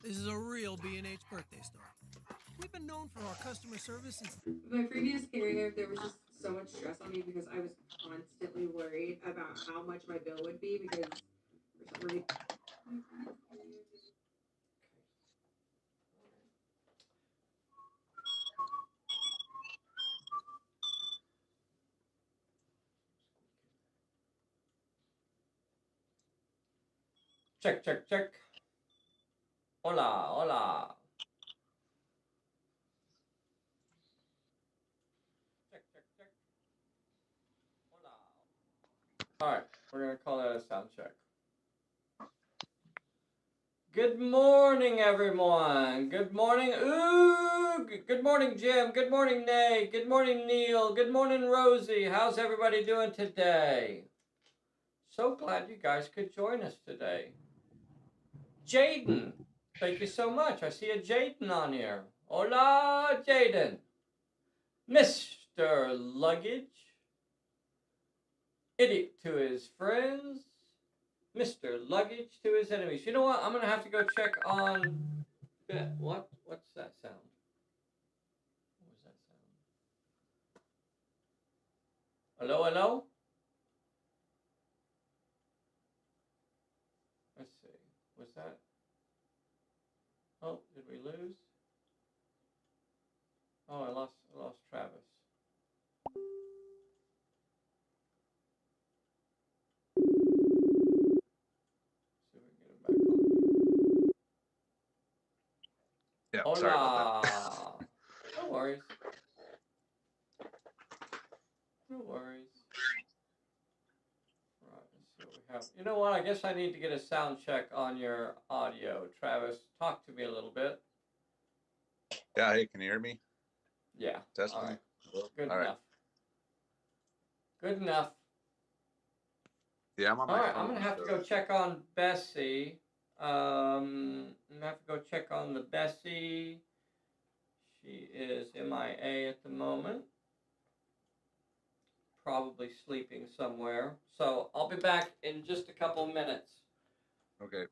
This is a real B&H birthday store. We've been known for our customer service since... My previous carrier, there was just so much stress on me because I was constantly worried about how much my bill would be because for some reason. Check, check, check. Hola, hola. Check, check, check. Hola. All right, we're going to call that a sound check. Good morning, everyone. Good morning, Oog. Good morning, Jim. Good morning, Nate. Good morning, Neil. Good morning, Rosie. How's everybody doing today? So glad you guys could join us today. Jaden, thank you so much. I see a Jaden on here. Hola, Jaden. Mr. Luggage. Idiot to his friends. Mr. Luggage to his enemies. You know what? I'm going to have to go check on... What? What's that sound? What was that sound? Hello, hello? Let's see. Was that... Oh, did we lose? Oh, I lost Travis. See if we can get him back on. Yeah, Hola. sorry about that. No worries. No worries. Right, let's see what we have. You know what? I guess I need to get a sound check on your audio. Travis, talk to me a little bit. Yeah, hey, can you hear me? Yeah. Testing. All right. Good All enough. right. Good enough. Yeah, I'm on my All right, phone. I'm gonna have to go check on Bessie. I'm gonna have to go check on the Bessie. She is MIA at the moment. Probably sleeping somewhere. So I'll be back in just a couple minutes. Okay.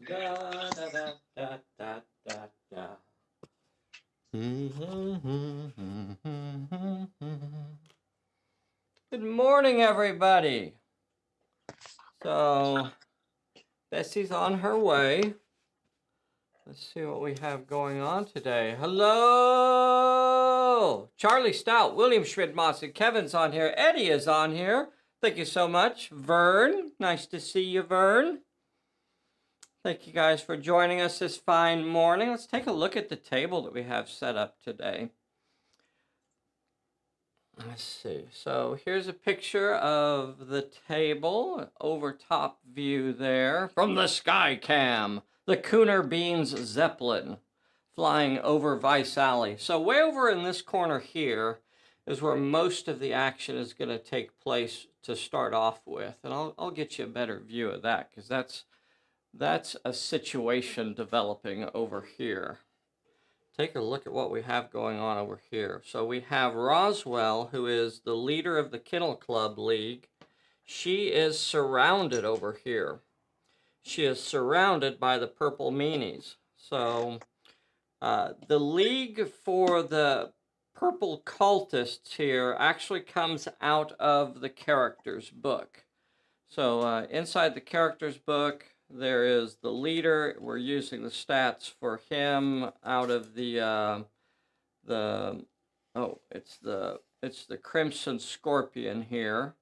Da da da da da da da. Good morning, everybody. So, Bessie's on her way. Let's see what we have going on today. Hello! Charlie Stout, William Schmidmoss, Kevin's on here. Eddie is on here. Thank you so much. Vern, nice to see you, Vern. Thank you guys for joining us this fine morning. Let's take a look at the table that we have set up today. Let's see. So here's a picture of the table, over top view there, from the sky cam. The Cooner Beans Zeppelin flying over Vice Alley. So way over in this corner here is where most of the action is going to take place to start off with. And I'll get you a better view of that, because that's a situation developing over here. Take a look at what we have going on over here. So we have Roswell, who is the leader of the Kennel Klub League. She is surrounded over here. She is surrounded by the purple meanies. So the league for the purple cultists here actually comes out of the characters book. So inside the characters book, there is the leader. We're using the stats for him out of it's the Crimson Scorpion here.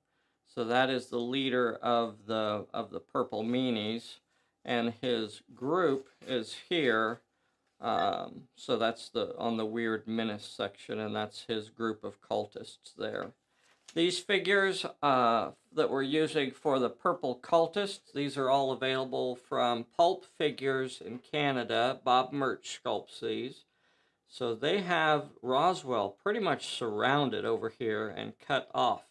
So that is the leader of the purple meanies, and his group is here. So that's on the Weird Menace section, and that's his group of cultists there. These figures that we're using for the purple cultists, these are all available from Pulp Figures in Canada. Bob Merch sculpts these. So they have Roswell pretty much surrounded over here and cut off.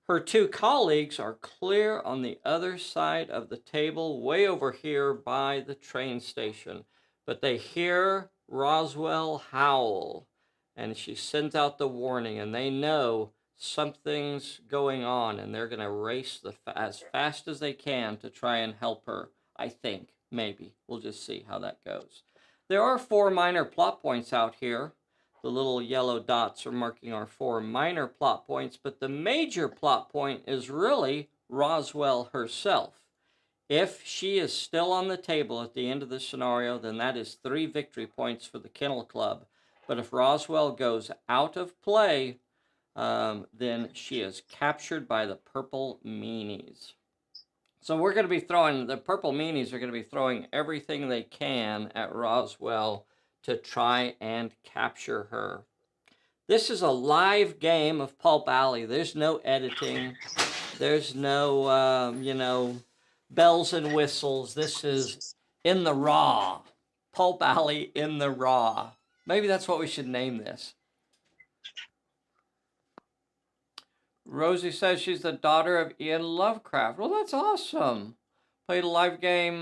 Her two colleagues are clear on the other side of the table, way over here by the train station. But they hear Roswell howl, and she sends out the warning, and they know something's going on, and they're going to race as fast as they can to try and help her, I think. Maybe. We'll just see how that goes. There are 4 minor plot points out here. The little yellow dots are marking our 4 minor plot points, but the major plot point is really Roswell herself. If she is still on the table at the end of the scenario, then that is 3 victory points for the Kennel Klub. But if Roswell goes out of play, then she is captured by the purple meanies. So we're going to be the purple meanies are going to be throwing everything they can at Roswell to try and capture her. This is a live game of Pulp Alley. There's no editing. There's no, bells and whistles. This is in the raw. Pulp Alley in the raw. Maybe that's what we should name this. Rosie says she's the daughter of Ian Lovecraft. Well, that's awesome. Played a live game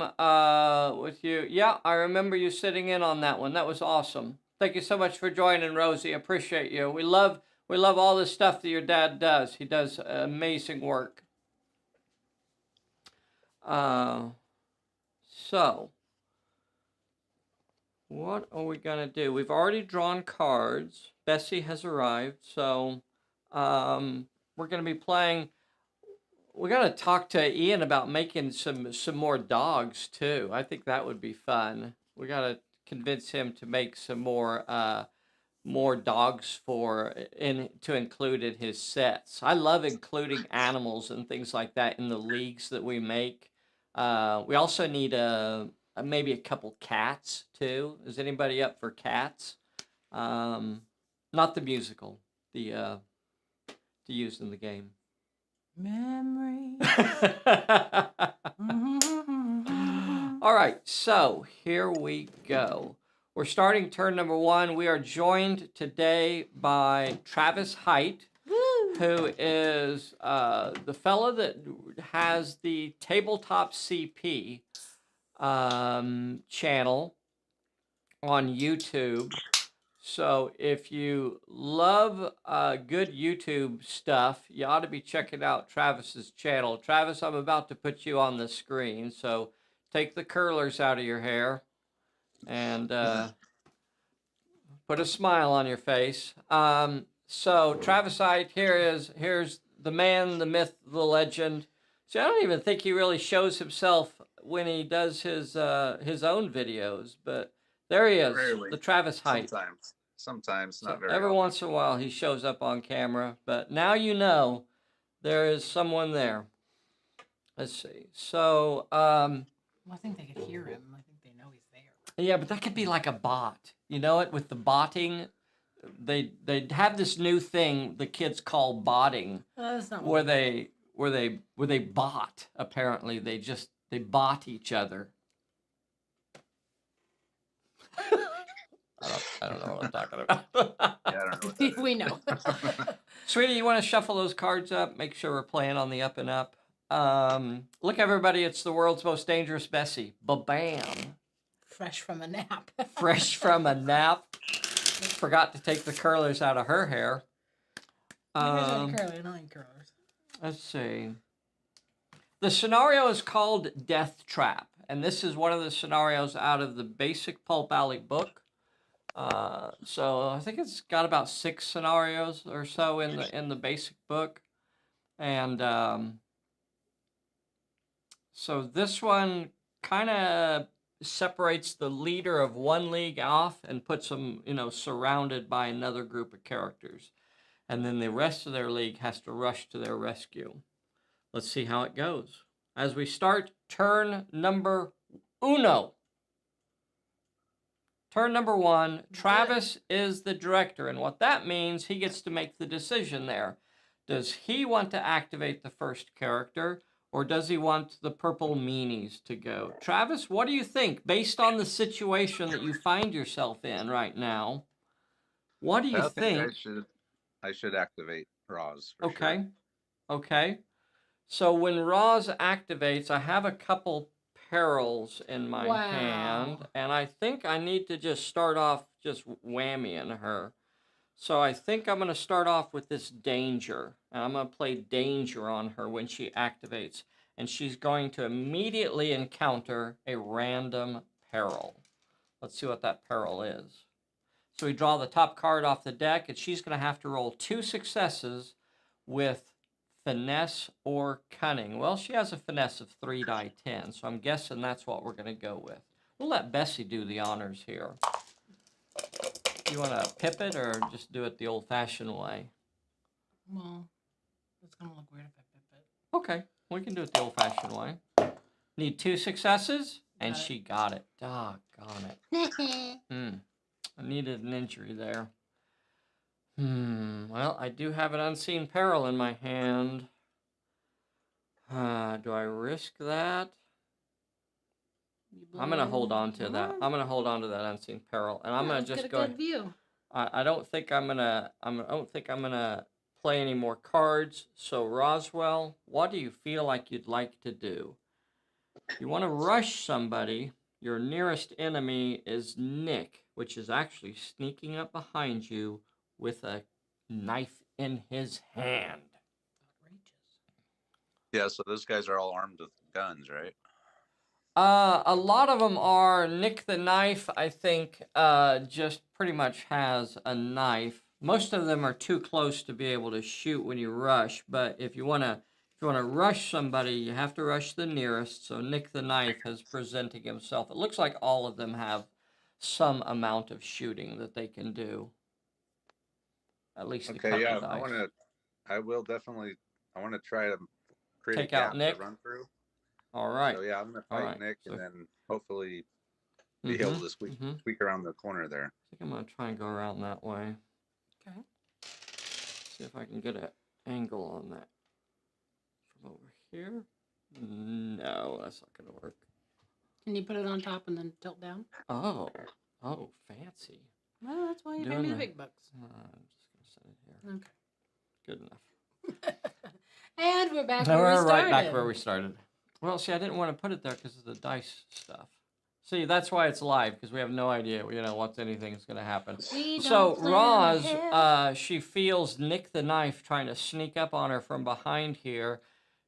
with you. Yeah, I remember you sitting in on that one. That was awesome. Thank you so much for joining, Rosie. Appreciate you. We love all the stuff that your dad does. He does amazing work. So, what are we going to do? We've already drawn cards. Bessie has arrived, so we're going to be playing. We got to talk to Ian about making some more dogs too. I think that would be fun. We got to convince him to make some more dogs to include in his sets. I love including animals and things like that in the leagues that we make. We also need maybe a couple cats too. Is anybody up for cats? Not the musical, to use in the game. Memory. All right, so here we go. We're starting turn number 1. We are joined today by Travis Height, who is the fella that has the Tabletop CP channel on YouTube. So if you love good YouTube stuff, you ought to be checking out Travis's channel. Travis, I'm about to put you on the screen, so take the curlers out of your hair and put a smile on your face. So Travis Height, here's the man, the myth, the legend. See, I don't even think he really shows himself when he does his own videos, but there he is, Rarely. the Travis Height. Sometimes, not So very every often. once in a while he shows up on camera, but now you know there is someone there. Let's see. So, Well, I think they could hear him. I think they know he's there. yeah, but that could be like a bot. You know it with the botting. they have this new thing the kids call botting, That's not where they bot. Apparently, they bot each other. I don't know what I'm talking about. Yeah, I don't know what that is. we know. Sweetie, you want to shuffle those cards up? Make sure we're playing on the up and up. Look, everybody, it's the world's most dangerous Bessie. Ba-bam. Fresh from a nap. Fresh from a nap. Forgot to take the curlers out of her hair. Curly, not curlers. Let's see. The scenario is called Death Trap, and this is one of the scenarios out of the basic Pulp Alley book. So I think it's got about 6 scenarios or so in the basic book, and so this one kind of separates the leader of one league off and puts them, surrounded by another group of characters, and then the rest of their league has to rush to their rescue. Let's see how it goes. As we start turn number uno. Turn number 1, Travis is the director, and what that means, he gets to make the decision there. Does he want to activate the first character, or does he want the purple meanies to go? Travis, what do you think, based on the situation that you find yourself in right now? What do you think? I should activate Roz. Okay. Sure. Okay. So when Roz activates, I have a couple perils in my hand, and I think I need to just start off just whammying her. So I think I'm going to start off with this danger, and I'm going to play danger on her when she activates, and she's going to immediately encounter a random peril. Let's see what that peril is. So we draw the top card off the deck, and she's going to have to roll 2 successes with finesse or cunning. Well, she has a finesse of 3 die 10, so I'm guessing that's what we're going to go with. We'll let Bessie do the honors here. You want to pip it or just do it the old-fashioned way? Well, it's going to look weird if I pip it. Okay, we can do it the old-fashioned way. Need 2 successes, and she got it. Doggone it. I needed an injury there. Well, I do have an unseen peril in my hand. Do I risk that? I'm gonna hold on to that. I'm gonna hold on to that unseen peril, and I'm gonna just go. Get a good view. I don't think I'm gonna. I don't think I'm gonna play any more cards. So Roswell, what do you feel like you'd like to do? You want to rush somebody. Your nearest enemy is Nick, which is actually sneaking up behind you with a knife in his hand. Yeah, so those guys are all armed with guns, right? A lot of them are. Nick the Knife, I think, just pretty much has a knife. Most of them are too close to be able to shoot when you rush, but if you wanna rush somebody, you have to rush the nearest. So Nick the Knife is presenting himself. It looks like all of them have some amount of shooting that they can do. At least a couple yeah, dice. I want to try to create Take a gap out Nick. to run through. All right. So yeah, I'm gonna fight Nick, So, and then hopefully be able to squeak around the corner there. I think I'm gonna try and go around that way. Okay. See if I can get an angle on that. From over here. No, that's not gonna work. Can you put it on top and then tilt down? Oh, fancy. Well, that's why you pay Doing me the that. big bucks. I'm just gonna set it here. Okay. Good enough. And we're back Now where we we're started. right back where we started. Well, see, I didn't want to put it there because of the dice stuff. See, that's why it's live, because we have no idea, what anything's going to happen. So Roz, she feels Nick the Knife trying to sneak up on her from behind here.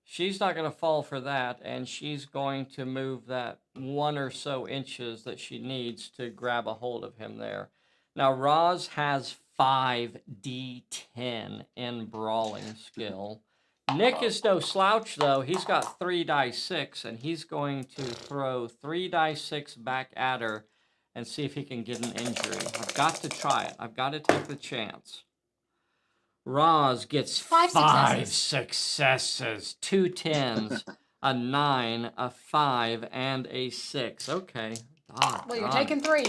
She's not going to fall for that, and she's going to move that 1 or so inches that she needs to grab a hold of him there. Now, Roz has 5d10 in brawling skill. Nick is no slouch, though. He's got 3 die 6, and he's going to throw 3 die 6 back at her and see if he can get an injury. I've got to try it. I've got to take the chance. Roz gets 5 successes, 2 10s, a 9, a 5, and a 6. Okay. Well, you're taking 3.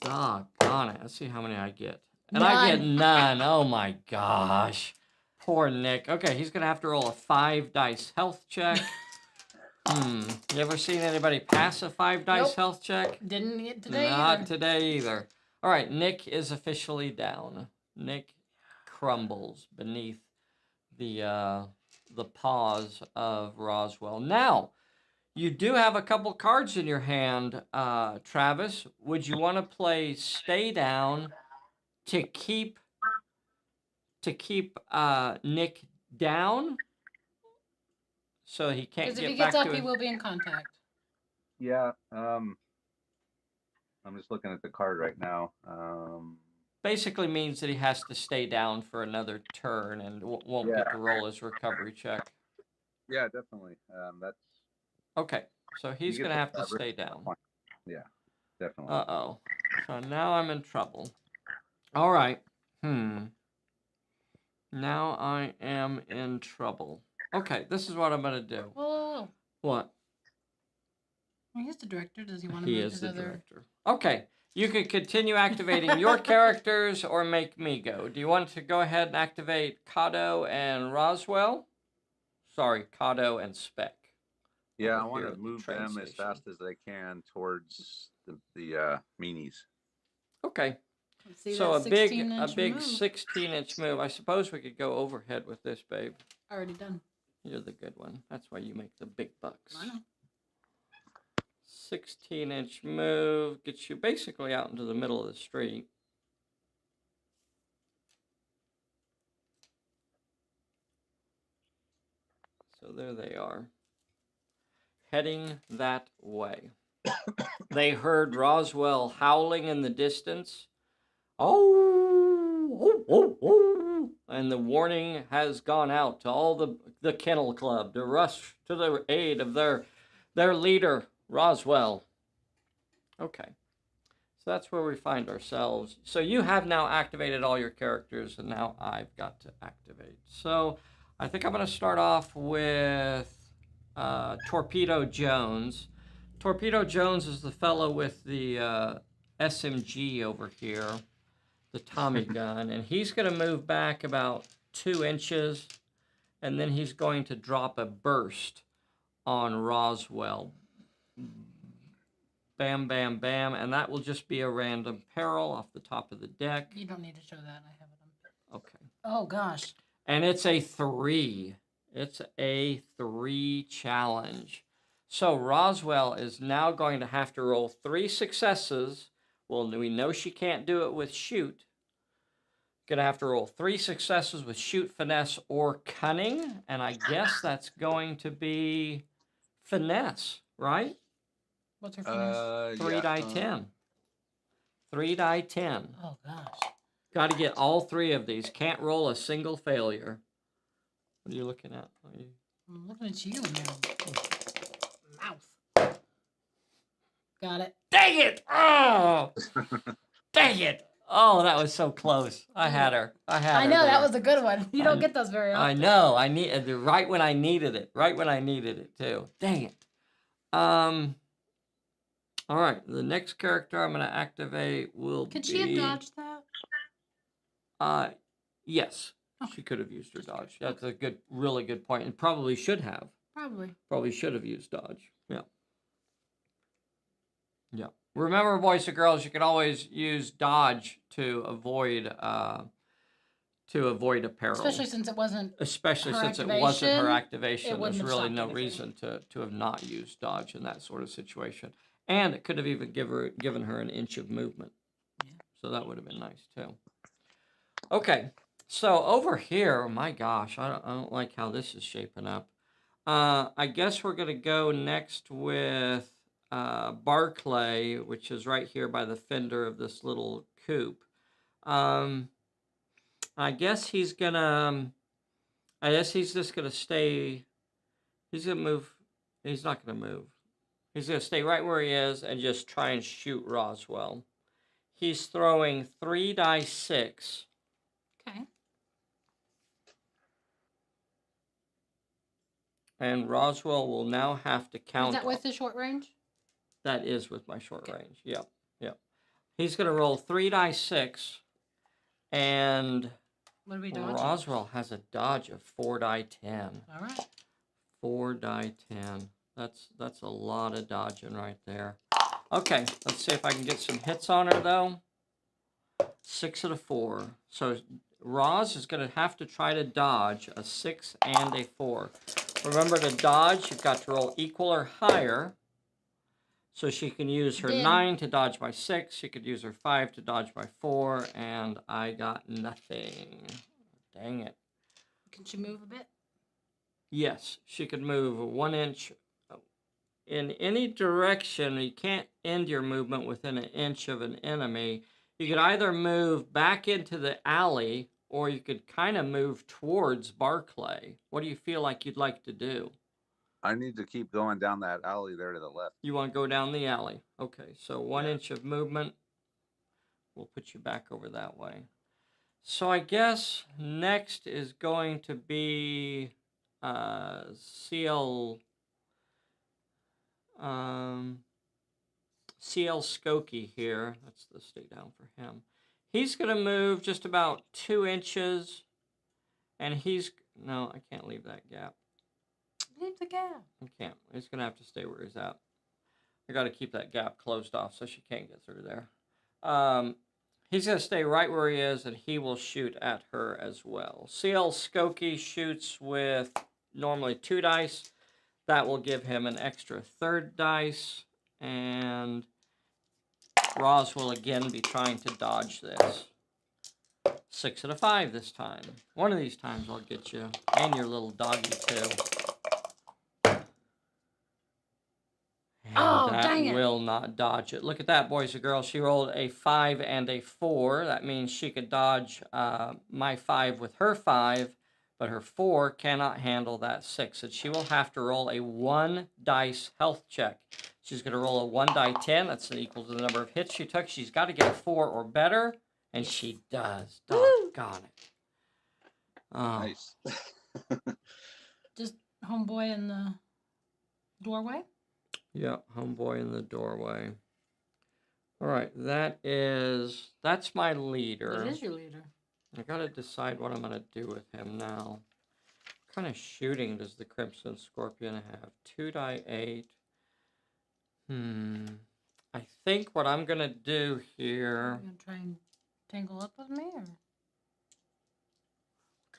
Doggone it. Let's see how many I get. And I get none. Oh my gosh. Poor Nick. Okay, he's going to have to roll a 5-dice health check. You ever seen anybody pass a 5-dice Nope. health check? Didn't get today Not either. today either. All right, Nick is officially down. Nick crumbles beneath the paws of Roswell. Now, you do have a couple cards in your hand, Travis. Would you want to play Stay Down to keep Nick down so he can't Because if get he back gets to up, he his... will be in contact. Yeah. I'm just looking at the card right now. Basically means that he has to stay down for another turn and won't get to roll his recovery check. Yeah, definitely. That's Okay, so he's going to have to stay down. Yeah, definitely. Uh-oh. So now I'm in trouble. All right. Now I am in trouble. Okay, this is what I'm going to do. Whoa. What? Well, he's the director. Does he want to He move is his the other... director. Okay, you can continue activating your characters or make me go. Do you want to go ahead and activate Kato and Roswell? Sorry, Kato and Speck. Yeah, I over want here to at the move train them as station. fast as I can towards the meanies. Okay. Let's see So a that big 16-inch move. 16-inch move. I suppose we could go overhead with this, babe. Already done. You're the good one. That's why you make the big bucks. I know. 16-inch move gets you basically out into the middle of the street. So there they are, heading that way. They heard Roswell howling in the distance. Oh, oh, oh, and the warning has gone out to all the Kennel Klub to rush to the aid of their leader, Roswell. Okay, so that's where we find ourselves. So you have now activated all your characters, and now I've got to activate. So I think I'm going to start off with Torpedo Jones. Torpedo Jones is the fellow with the SMG over here, the Tommy gun, and he's going to move back about 2 inches, and then he's going to drop a burst on Roswell. Bam, bam, bam, and that will just be a random peril off the top of the deck. You don't need to show that. I have it on. Okay. Oh, gosh. And it's a 3. It's a 3 challenge. So Roswell is now going to have to roll 3 successes. Well, we know she can't do it with shoot. Going to have to roll 3 successes with shoot, finesse, or cunning. And I guess that's going to be finesse, right? What's her finesse? 3 die 10. 3 die 10. Oh, gosh. Got to get all 3 of these. Can't roll a single failure. What are you looking at? I'm looking at you now. Mouth. Got it. Dang it! Oh! Dang it! Oh, that was so close. I had her. I know, that was a good one. You don't get those very often. I know. I need right when I needed it. Right when I needed it, too. Dang it. All right, the next character I'm going to activate will be... Could she have dodged that? Yes. She could have used her dodge. That's a really good point, and probably should have. Probably should have used dodge. Yeah. Yeah. Remember, boys and girls, you can always use dodge to avoid a peril. Especially since it wasn't her activation. There's really no anything. reason to have not used dodge in that sort of situation. And it could have even given her an inch of movement. Yeah. So that would have been nice, too. Okay. So over here, my gosh, I don't like how this is shaping up. I guess we're going to go next with Barclay, which is right here by the fender of this little coupe. I guess he's just going to stay. He's going to move. He's not going to move. He's going to stay right where he is and just try and shoot Roswell. He's throwing 3 die 6. Okay. And Roswell will now have to count. Is that with the short range? That is with my short range. Yep. Yep. He's going to roll 3 die 6. And What are we dodging? Roswell has a dodge of 4 die 10. All right. 4 die 10. That's a lot of dodging right there. Okay, let's see if I can get some hits on her, though. 6 of the 4. So Roz is going to have to try to dodge a 6 and a 4. Remember, to dodge, you've got to roll equal or higher. So she can use her 9 to dodge by 6. She could use her 5 to dodge by 4. And I got nothing. Dang it. Can she move a bit? Yes, she could move 1 inch in any direction. You can't end your movement within an inch of an enemy. You could either move back into the alley, or you could kind of move towards Barclay. What do you feel like you'd like to do? I need to keep going down that alley there to the left. You want to go down the alley. Okay, so 1 inch of movement. We'll put you back over that way. So I guess next is going to be CL Skokie here. That's the stay down for him. He's going to move just about 2 inches. And no, I can't leave that gap. Leave the gap. I can't. He's going to have to stay where he's at. I got to keep that gap closed off so she can't get through there. He's going to stay right where he is, and he will shoot at her as well. CL Skokie shoots with normally 2 dice. That will give him an extra 3rd dice. And Roz will again be trying to dodge this. 6 out of 5 this time. One of these times I'll get you. And your little doggy too. Oh, that dang it. will not dodge it. Look at that, boys and girls. She rolled a 5 and a 4. That means she could dodge my 5 with her 5, but her 4 cannot handle that 6. And she will have to roll a 1 dice health check. She's going to roll a 1 die 10. That's equal to the number of hits she took. She's got to get a 4 or better, and she does. Doggone it. Oh. Nice. Just homeboy in the doorway? Yep, homeboy in the doorway. All right, that's my leader. That is your leader. I gotta decide what I'm gonna do with him now. What kind of shooting does the Crimson Scorpion have? 2 die 8. I think what I'm gonna do here. You gonna try and tangle up with me, or? What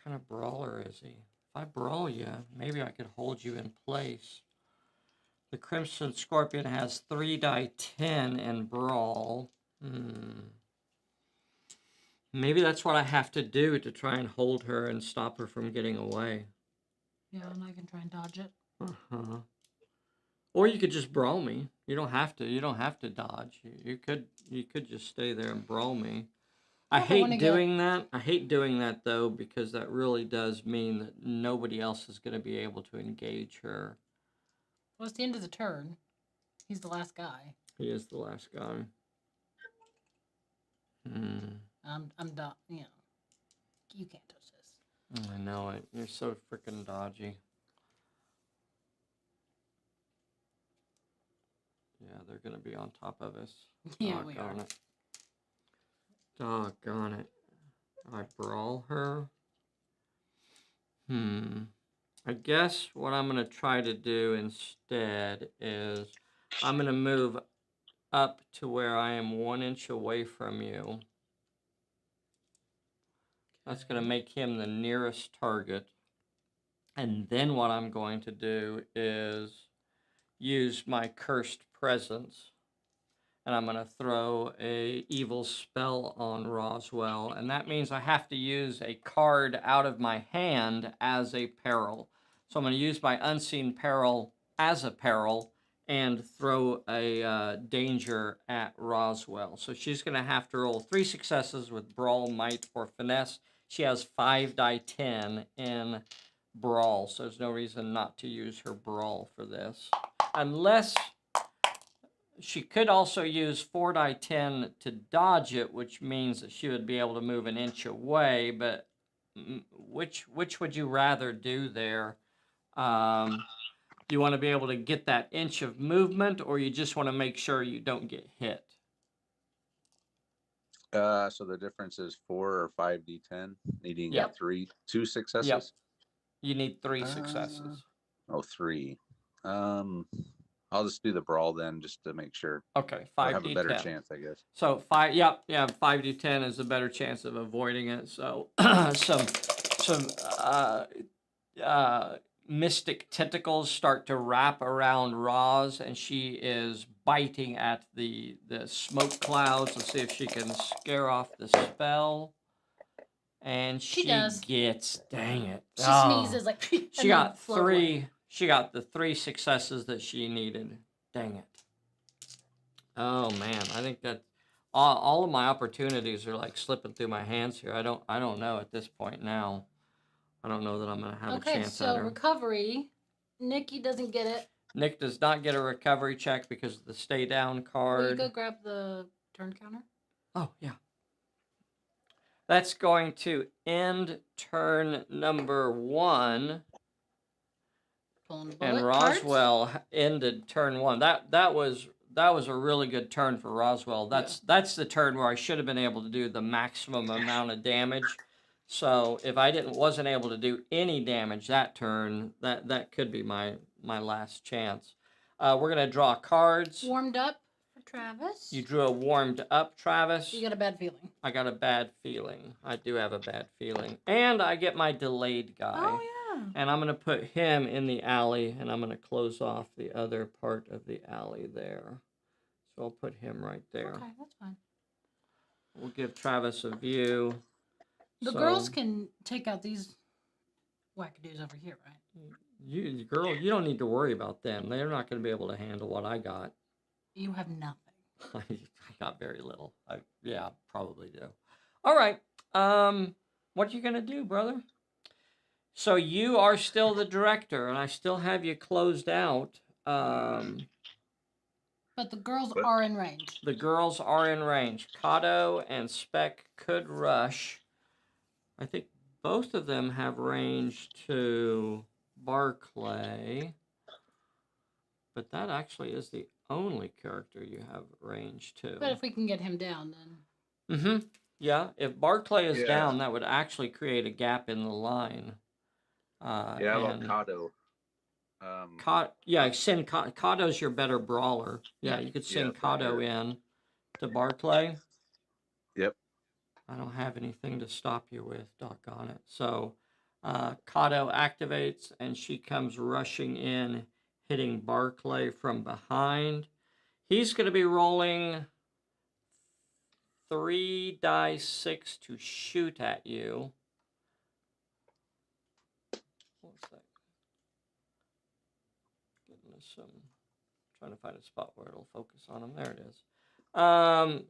kind of brawler is he? If I brawl you, maybe I could hold you in place. The Crimson Scorpion has 3 die 10 in brawl. Maybe that's what I have to do to try and hold her and stop her from getting away. Yeah, and I can try and dodge it. Or you could just brawl me. You don't have to. You don't have to dodge. You could just stay there and brawl me. I hate doing that. I hate doing that though, because that really does mean that nobody else is going to be able to engage her. Well, it's the end of the turn. He's the last guy. He is the last guy. I'm done. You know, you can't touch this. I know it. You're so freaking dodgy. Yeah, they're gonna be on top of us. Yeah, we are. It. Doggone it. I brawl her. I guess what I'm going to try to do instead is I'm going to move up to where I am 1 inch away from you. That's going to make him the nearest target. And then what I'm going to do is use my cursed presence. And I'm going to throw a evil spell on Roswell. And that means I have to use a card out of my hand as a peril. So I'm going to use my unseen peril as a peril and throw a danger at Roswell. So she's going to have to roll 3 successes with Brawl, Might, or Finesse. She has 5 die 10 in Brawl, so there's no reason not to use her Brawl for this. Unless she could also use 4 die 10 to dodge it, which means that she would be able to move an inch away, but which would you rather do there? You want to be able to get that inch of movement, or you just want to make sure you don't get hit? So the difference is 4 or 5d10, needing Yep. 2 successes. Yep. You need 3 successes. Oh, 3. I'll just do the brawl then, just to make sure. Okay, Or 5d10. have a better chance, I guess. So 5d10 is a better chance of avoiding it. So some mystic tentacles start to wrap around Roz, and she is biting at the smoke clouds. Let's see if she can scare off the spell. And she does. gets, dang it. She sneezes like. She got 3. She got the 3 successes that she needed. Dang it. Oh man, I think that all of my opportunities are like slipping through my hands here. I don't know at this point now. I don't know that I'm gonna have a chance at her. Okay, so recovery. Nikki doesn't get it. Nick does not get a recovery check because of the stay down card. Will you go grab the turn counter? Oh yeah. That's going to end turn number 1. And Roswell ended turn 1. That was a really good turn for Roswell. That's the turn where I should have been able to do the maximum amount of damage. So if I wasn't able to do any damage that turn, that could be my last chance. We're gonna draw cards. Warmed up for Travis. You drew a warmed up, Travis. You got a bad feeling. I got a bad feeling. I do have a bad feeling. And I get my delayed guy. Oh, yeah. And I'm going to put him in the alley, and I'm going to close off the other part of the alley there. So I'll put him right there. Okay, that's fine. We'll give Travis a view. The girls can take out these wackadoos over here, right? Girl, you don't need to worry about them. They're not going to be able to handle what I got. You have nothing. I got very little. Yeah, probably do. All right. What you going to do, brother? So you are still the director, and I still have you closed out. But the girls are in range. The girls are in range. Kato and Spec could rush. I think both of them have range to Barclay. But that actually is the only character you have range to. But if we can get him down, then... Mm-hmm. Yeah, if Barclay is down, that would actually create a gap in the line. How about Kato? Send Kato's your better brawler. Yeah, you could send Kato in to Barclay. Yep. I don't have anything to stop you with, doggone it. So Kato activates, and she comes rushing in, hitting Barclay from behind. He's going to be rolling 3 dice 6 to shoot at you. What's that? Trying to find a spot where it'll focus on him. There it is.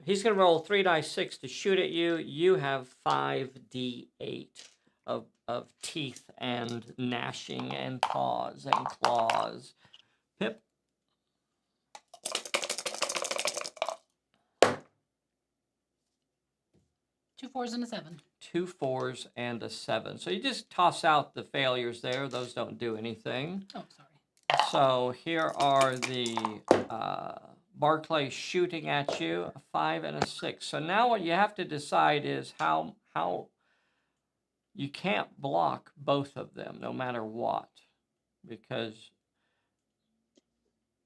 He's going to roll 3 dice 6 to shoot at you. You have 5d8 of teeth and gnashing and paws and claws. Pip. 2 4s and a 7. 2 4s and a 7. So you just toss out the failures there. Those don't do anything. Oh, sorry. So here are the Barclay shooting at you, a 5 and a 6. So now what you have to decide is how you can't block both of them, no matter what, because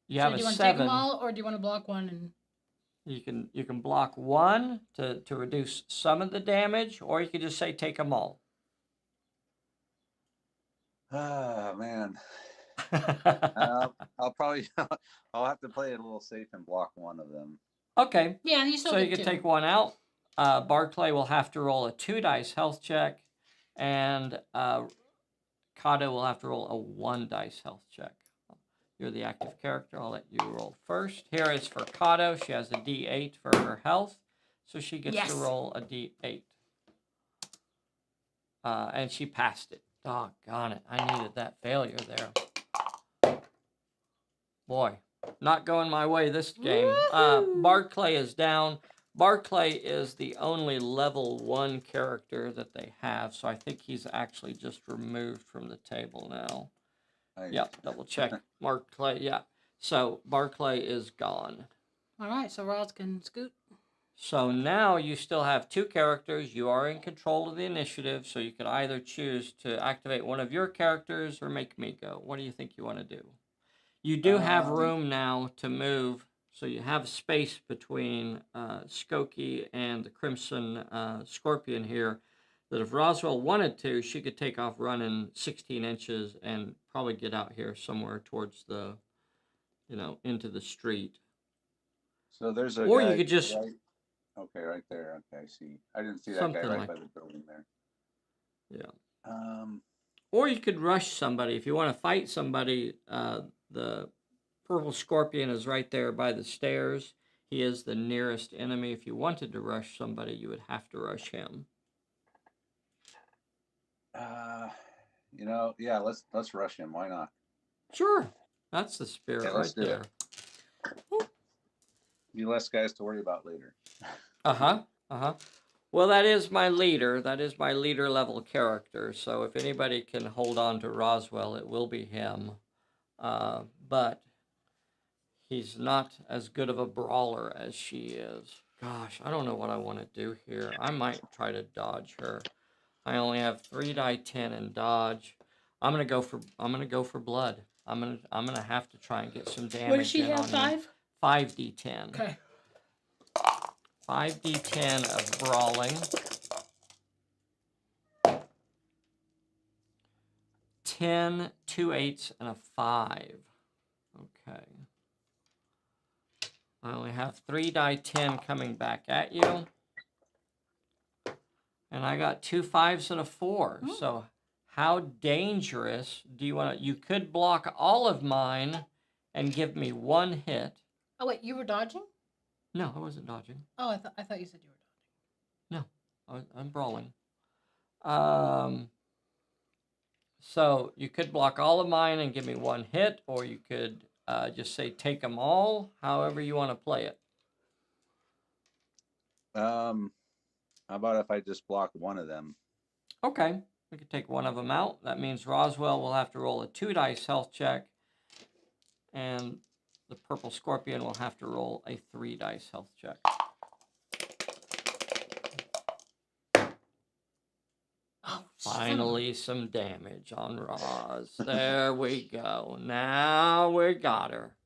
you have a 7. Do you want to take them all, or do you want to block one and? You can block one to reduce some of the damage, or you can just say take them all. Ah, man. I'll probably I'll have to play it a little safe and block one of them. Okay. Yeah, you still so get you can 2. take one out. Barclay will have to roll a 2 dice health check, and Kato will have to roll a 1 dice health check. You're the active character. I'll let you roll first. Here is for Kato. She has a D8 for her health, so she gets to roll a D8. And she passed it. Doggone it. I needed that failure there. Boy, not going my way this game. Barclay is down. Barclay is the only level 1 character that they have, so I think he's actually just removed from the table now. Yep, double check. Barclay, yeah. So Barclay is gone. All right, so Roz can scoot. So now you still have two characters. You are in control of the initiative, so you could either choose to activate one of your characters or make me go. What do you think you want to do? You do have room now to move, so you have space between Skokie and the Crimson Scorpion here, that if Roswell wanted to, she could take off running 16 inches and probably get out here somewhere towards the, into the street. So there's a Or guy you could just... right, okay, right there. Okay, I see. I didn't see that Something guy right like by the building there. Yeah. Or you could rush somebody. If you want to fight somebody, the Purple Scorpion is right there by the stairs. He is the nearest enemy. If you wanted to rush somebody, you would have to rush him. Yeah, let's rush him. Why not? Sure. That's the spirit right there. Be less guys to worry about later. Uh-huh. Uh-huh. Well, that is my leader. That is my leader level character. So if anybody can hold on to Roswell, it will be him. But he's not as good of a brawler as she is. Gosh, I don't know what I want to do here. I might try to dodge her. I only have 3 die 10 in dodge. I'm gonna go for blood. I'm gonna have to try and get some damage. What does she have? 5? 5d10. Okay. 5d10 of brawling. 10, 2 8s, and a 5. Okay. I only have 3 die 10 coming back at you. And I got 2 5s and a 4. Oh. So how dangerous do you want to... You could block all of mine and give me 1 hit. Oh, wait, you were dodging? No, I wasn't dodging. Oh, I thought you said you were dodging. No, I'm brawling. So you could block all of mine and give me 1 hit, or you could just say take them all, however you want to play it. How about if I just block one of them? Okay, we could take one of them out. That means Roswell will have to roll a 2 dice health check, and the Purple Scorpion will have to roll a 3 dice health check. Oh, Finally, some damage on Roz. There we go. Now we got her.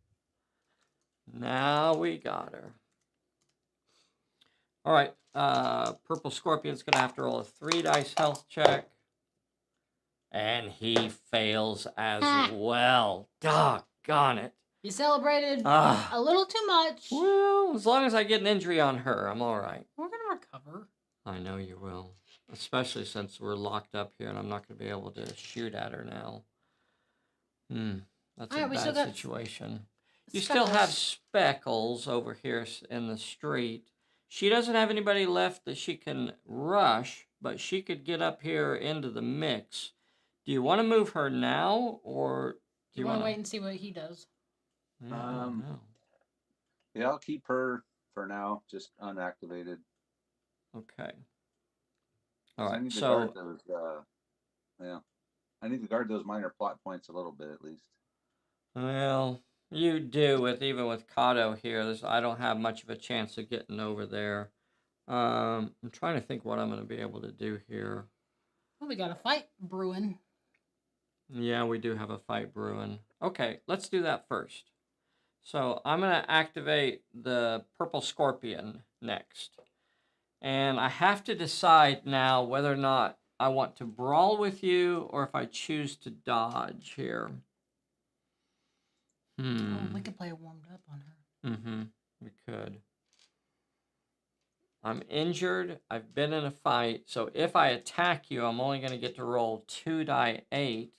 Now we got her. All right. Purple Scorpion's going to have to roll a 3 dice health check. And he fails as well. Doggone it. You celebrated a little too much. Well, as long as I get an injury on her, I'm all right. We're going to recover. I know you will. Especially since we're locked up here and I'm not going to be able to shoot at her now. That's a bad situation. You still have Speckles over here in the street. She doesn't have anybody left that she can rush, but she could get up here into the mix. Do you want to move her now, or do you want to wait and see what he does? No. Yeah, I'll keep her for now, just unactivated. Okay. All right. I need to So guard those, I need to guard those minor plot points a little bit at least. well, you do even with Kato here. I don't have much of a chance of getting over there. I'm trying to think what I'm going to be able to do here. Well, we got a fight brewing. Yeah, we do have a fight brewing. Okay, let's do that first. So I'm going to activate the Purple Scorpion next. And I have to decide now whether or not I want to brawl with you or if I choose to dodge here. Oh, we could play a warmed up on her. We could. I'm injured. I've been in a fight. So if I attack you, I'm only going to get to roll 2 die 8.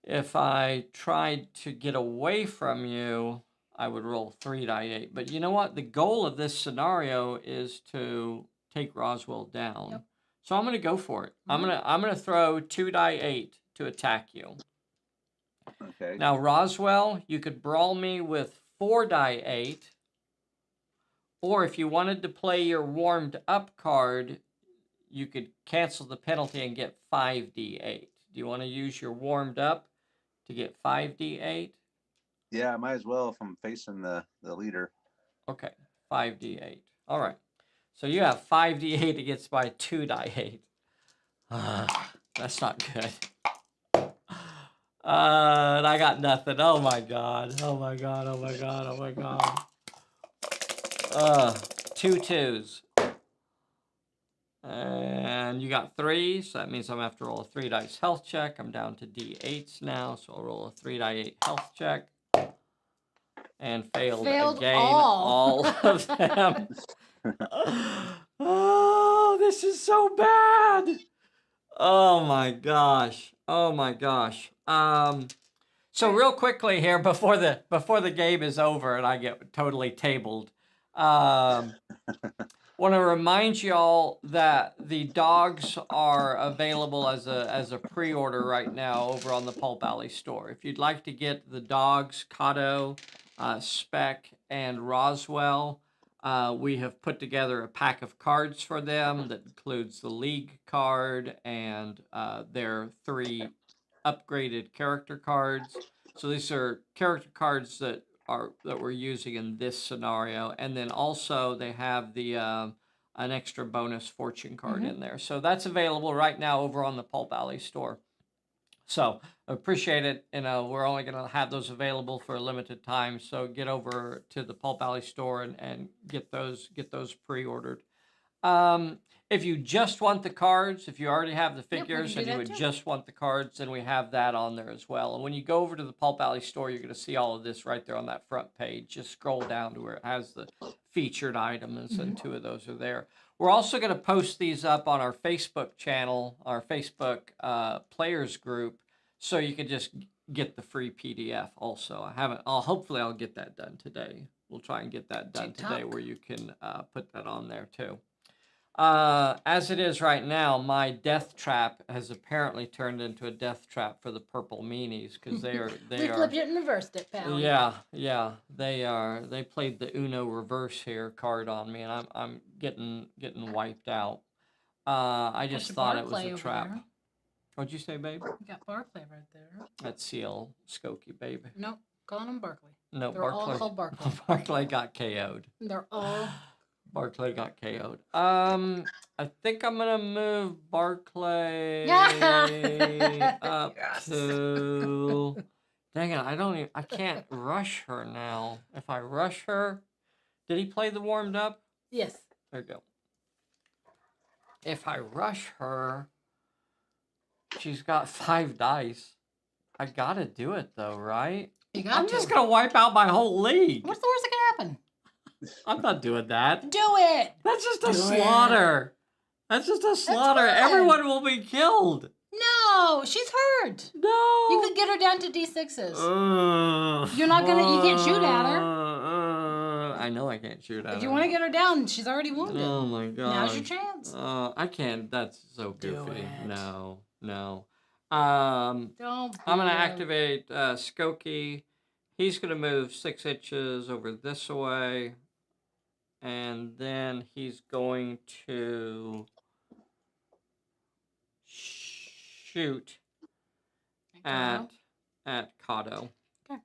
If I tried to get away from you, I would roll 3 die 8. But you know what? The goal of this scenario is to take Roswell down. Yep. So I'm going to go for it. I'm going to throw 2 die 8 to attack you. Okay. Now, Roswell, you could brawl me with 4 die 8. Or if you wanted to play your warmed up card, you could cancel the penalty and get 5d8. Do you want to use your warmed up to get 5d8? Yeah, I might as well if I'm facing the leader. Okay, 5d8. All right. So you have 5d8 against my 2d8. That's not good. And I got nothing. Oh my god. Oh my god. Oh my god. Oh my god. 2 2s. And you got 3, so that means I'm going to have to roll a 3 dice health check. I'm down to d8s now, so I'll roll a 3 die 8 health check. And failed again. All of them. Oh, this is so bad. Oh my gosh. Oh my gosh. So real quickly here before the game is over and I get totally tabled. Want to remind y'all that the dogs are available as a pre-order right now over on the Pulp Alley store. If you'd like to get the dogs, Kato, Speck, and Roswell, we have put together a pack of cards for them that includes the League card and their 3 upgraded character cards. So these are character cards that we're using in this scenario, and then also they have the an extra bonus fortune card in there. So that's available right now over on the Pulp Alley store. So appreciate it. You know, we're only going to have those available for a limited time. So get over to the Pulp Alley store and get those pre-ordered. If you just want the cards, if you already have the figures and you would just want the cards, then we have that on there as well. And when you go over to the Pulp Alley store, you're going to see all of this right there on that front page. Just scroll down to where it has the featured items, and 2 of those are there. We're also going to post these up on our Facebook channel, our Facebook players group, so you can just get the free PDF also. Hopefully I'll get that done today. We'll try and get that done today where you can put that on there too. As it is right now, my death trap has apparently turned into a death trap for the purple meanies because they flipped it and reversed it, pal. Yeah, they played the Uno reverse here card on me, and I'm getting wiped out. I just thought it was a trap. There. What'd you say, babe? You got Barclay right there. That's CL Skokie, babe. Nope, calling him Barclay. No, they're Barclay. all called Barclay. Barclay got KO'd. They're all. Barclay got KO'd. I think I'm gonna move Barclay up to. Dang it! I can't rush her now. If I rush her, did he play the warmed up? Yes. There you go. If I rush her, she's got 5 dice. I gotta do it though, right? I'm just gonna wipe out my whole league. What's the worst that can happen? I'm not doing that. Do it! That's just a slaughter. That's just a slaughter. Everyone will be killed. No, she's hurt. No. You could get her down to D6s. You're not gonna. You can't shoot at her. I know I can't shoot at her. If you want to get her down, she's already wounded. Oh my god. Now's your chance. I can't. That's so goofy. No. Don't. I'm gonna activate Skokie. He's gonna move 6 inches over this way. And then he's going to shoot at Kato. Okay.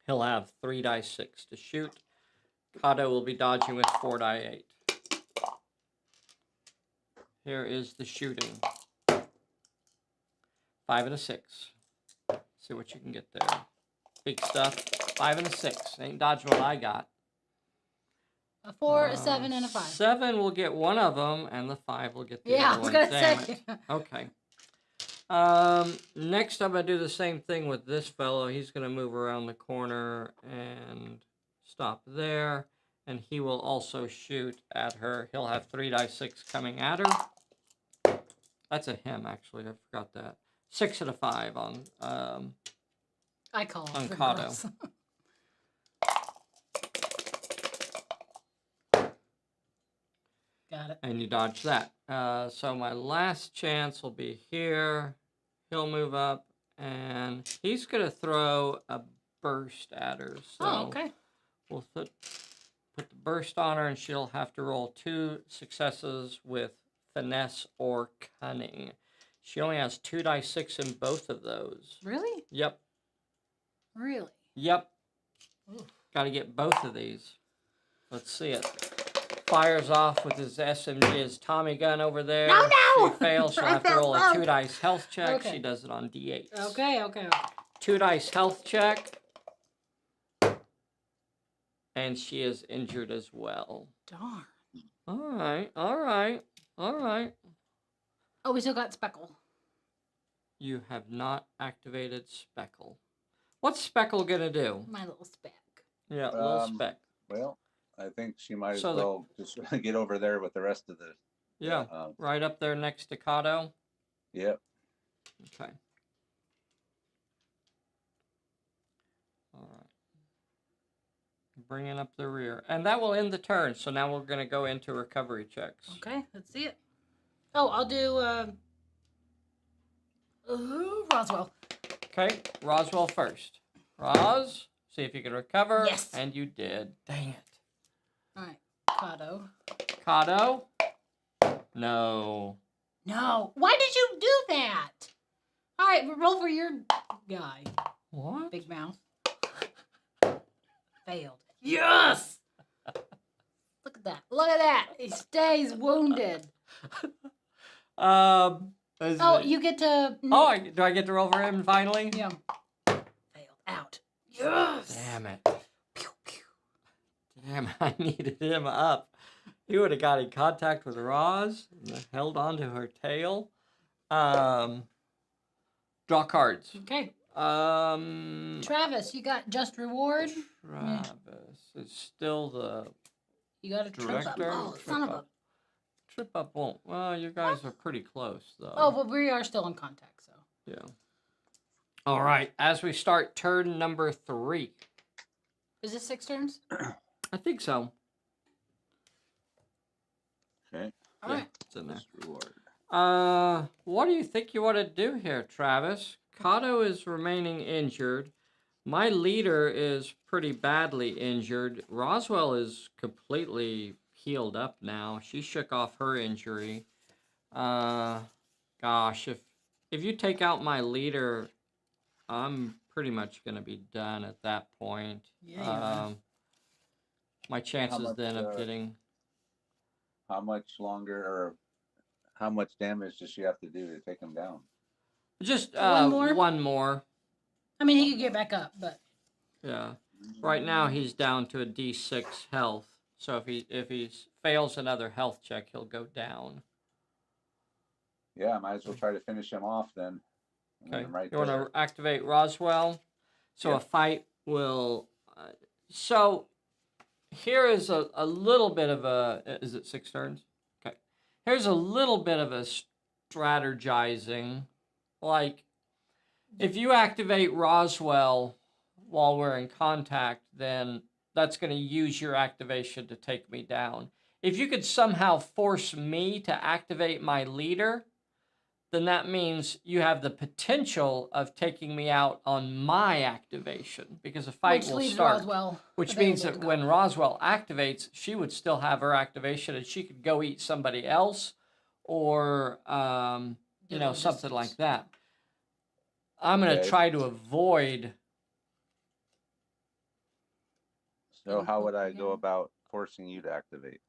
He'll have 3 die 6 to shoot. Kato will be dodging with 4 die 8. Here is the shooting. 5 and a 6. See what you can get there. Big stuff. 5 and a 6. Ain't dodging what I got. A 4, a 7, and a 5. 7 will get one of them, and the 5 will get the other one. Yeah, I was going to say. Okay. Next, I'm going to do the same thing with this fellow. He's going to move around the corner and stop there. And he will also shoot at her. He'll have 3 die 6 coming at her. That's a him, actually. I forgot that. 6 and a 5 on I call him Kato. Got it. And you dodge that. So my last chance will be here. He'll move up, and he's going to throw a burst at her. So okay. We'll put the burst on her, and she'll have to roll 2 successes with finesse or cunning. She only has 2 die 6 in both of those. Really? Yep. Really? Yep. Got to get both of these. Let's see it. fires off with his SMG, his Tommy gun over there. No, no! She fails. She'll have to roll a 2 dice health check. Okay. She does it on D8. Okay. 2 dice health check. And she is injured as well. Darn. All right. Oh, we still got Speckle. You have not activated Speckle. What's Speckle gonna do? My little speck. Yeah, little speck. Well, I think she might as So the- well just get over there with the rest of the. Yeah, right up there next to Kato. Yep. Okay. All right. Bringing up the rear. And that will end the turn. So now we're going to go into recovery checks. Okay, let's see it. Oh, I'll do Roswell. Okay, Roswell first. Roz, see if you can recover. Yes. And you did. Dang it. All right, Kato. Kato? No. No. Why did you do that? All right, roll for your guy. What? Big mouth. Failed. Yes! Look at that. Look at that. He stays wounded. Oh, You get to... Oh, do I get to roll for him finally? Yeah. Failed. Out. Yes! Damn it. Pew, pew. Damn, I needed him up. He would have got in contact with Roz and held onto her tail. Draw cards. Okay. Travis Travis, you got just reward. is still the You got a trip up. director. Oh, son of a... Trip up won't. Well, you guys are pretty close, though. Oh, but we are still in contact, so. Yeah. All right. As we start turn number 3. Is this 6 turns? I think so. Okay. All Yeah, right. it's in there. This reward. What do you think you want to do here, Travis? Kato is remaining injured. My leader is pretty badly injured. Roswell is completely healed up now. She shook off her injury. Gosh, if you take out my leader, I'm pretty much going to be done at that point. Yeah. My chances much, then of getting... How much longer or how much damage does she have to do to take him down? Just One more? one more. I mean, he could get back up, but... Yeah. Right now he's down to a D6 health. So if he fails another health check, he'll go down. Yeah, might as well try to finish him off then. Okay. Right You want there. to activate Roswell? So Yeah. a fight will... so here is a little bit of a... Is it 6 turns? Okay. Here's a little bit of a strategizing. Like, if you activate Roswell while we're in contact, then that's going to use your activation to take me down. If you could somehow force me to activate my leader, then that means you have the potential of taking me out on my activation, because a fight Which will leaves start. Roswell Which means available that to when go. Roswell activates, she would still have her activation, and she could go eat somebody else, or Give them something distance. like that. I'm going to Okay. try to avoid. So how would I go Yeah. about forcing you to activate?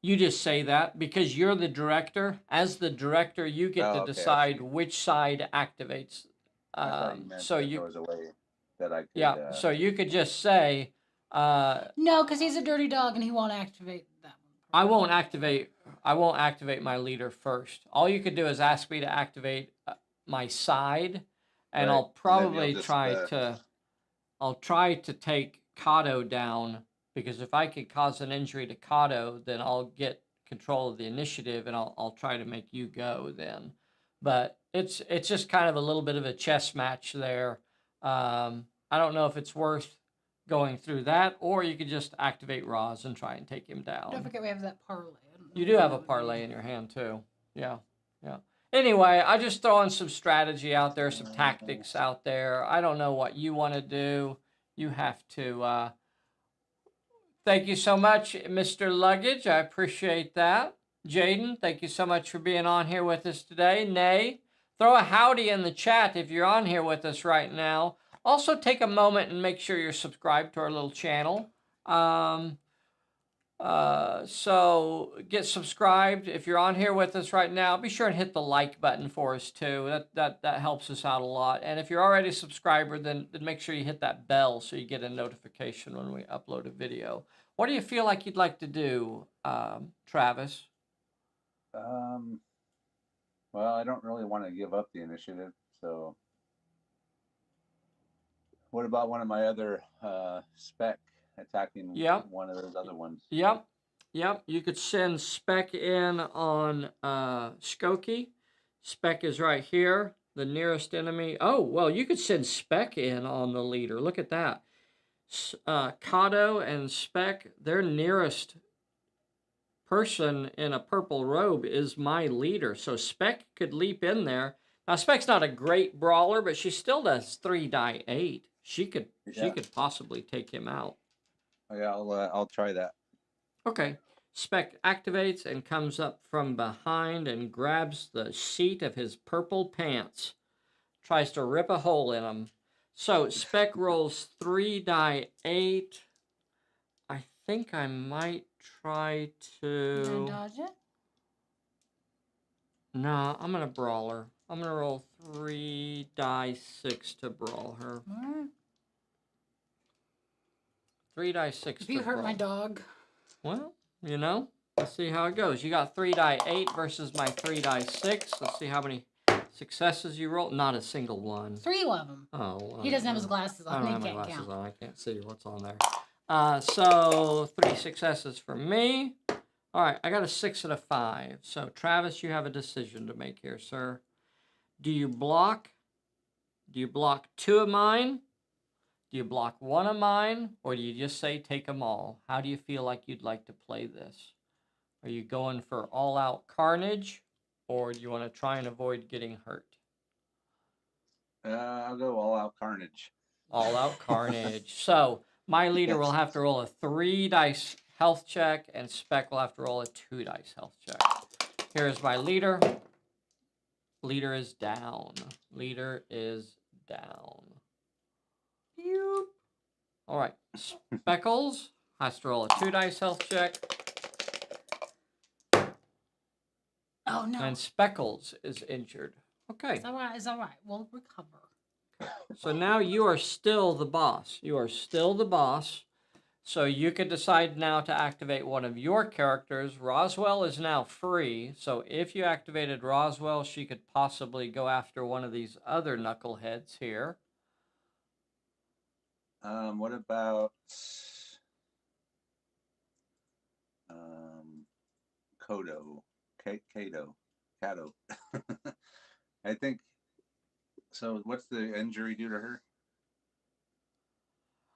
You just say that because you're the director. As the director, you get Oh, to okay, I decide see. which side activates. I thought you meant So that you, there was a way that I could. yeah. So you could just say, No, because he's a dirty dog and he won't activate that one. I won't activate my leader first. All you could do is ask me to activate my side, and Right. I'll And then probably you'll just, I'll try to take Kato down, because if I could cause an injury to Kato, then I'll get control of the initiative, and I'll try to make you go then. But it's just kind of a little bit of a chess match there. I don't know if it's worth going through that, or you could just activate Roz and try and take him down. Don't forget we have that parlay. I don't know You do what have that a would parlay be. in your hand too. Yeah. Anyway, I just throwing some strategy out there, some tactics out there. I don't know what you want to do. You have to. Thank you so much, Mr. Luggage. I appreciate that. Jaden, thank you so much for being on here with us today. Nay, throw a howdy in the chat if you're on here with us right now. Also, take a moment and make sure you're subscribed to our little channel. So get subscribed. If you're on here with us right now, be sure and hit the like button for us too. That helps us out a lot. And if you're already a subscriber, then make sure you hit that bell so you get a notification when we upload a video. What do you feel like you'd like to do, Travis? Well, I don't really want to give up the initiative, so what about one of my other spec attacking Yep. one of those other ones? Yep. You could send Spec in on Skokie. Spec is right here, the nearest enemy. Oh, well, you could send Spec in on the leader. Look at that. Kato and Spec, their nearest person in a purple robe is my leader. So Spec could leap in there. Now, Spec's not a great brawler, but she still does 3 die 8. She could possibly take him out. Oh, yeah, I'll try that. Okay. Spec activates and comes up from behind and grabs the seat of his purple pants. Tries to rip a hole in them. So Spec rolls 3 die 8. I think I might try You gonna to... dodge it? No, I'm going to brawl her. I'm going to roll 3 die 6 to brawl her. Alright. 3 die 6 If you to hurt brawl. my dog. Well, you know, let's see how it goes. You got 3 die 8 versus my 3 die 6. Let's see how many successes you roll. Not a single one. 3 of them. Oh, well, He doesn't have his glasses I on. don't He have my can't glasses count. on. I can't see what's on there. So 3 successes for me. All right, I got a 6 and a 5. So Travis, you have a decision to make here, sir. Do you block? Do you block 2 of mine? Do you block 1 of mine? Or do you just say take them all? How do you feel like you'd like to play this? Are you going for all-out carnage? Or do you want to try and avoid getting hurt? I'll go all out carnage. All-out carnage. So my leader will have to roll a 3 dice health check, and Spec will have to roll a 2 dice health check. Here's my leader. Leader is down. Leader is down. Yoop. All right. Speckles has to roll a 2 dice health check. Oh, no. And Speckles is injured. Okay. It's all right. It's all right. We'll recover. So now you are still the boss. You are still the boss. So you could decide now to activate one of your characters. Roswell is now free. So if you activated Roswell, she could possibly go after one of these other knuckleheads here. What about Kato? I think so. What's the injury do to her?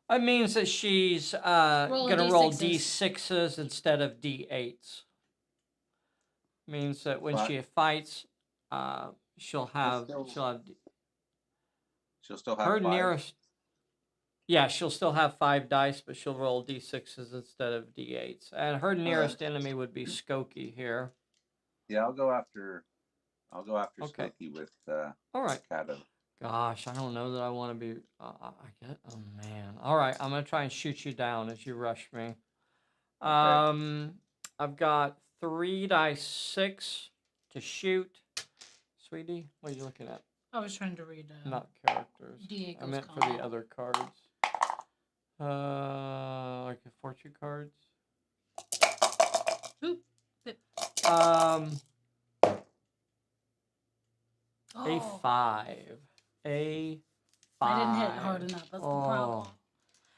It means that she's Roll going to roll D6s. D6s instead of D8s. Means that when But- she fights, she'll have She'll still have her 5. nearest. Yeah, she'll still have 5 dice, but she'll roll D6s instead of D8s. And her nearest enemy would be Skokie here. Yeah, I'll go after Okay. Skokie with All right. Kato. Gosh, I don't know that I want to be. I get. Oh man. All right, I'm gonna try and shoot you down as you rush me. I've got 3 dice 6 to shoot. Sweetie, what are you looking at? I was trying to read. Not characters. Diego's I meant for comment. the other cards. Like the fortune cards. Oop. A 5. A 5. I didn't hit hard enough. That's the Oh. problem.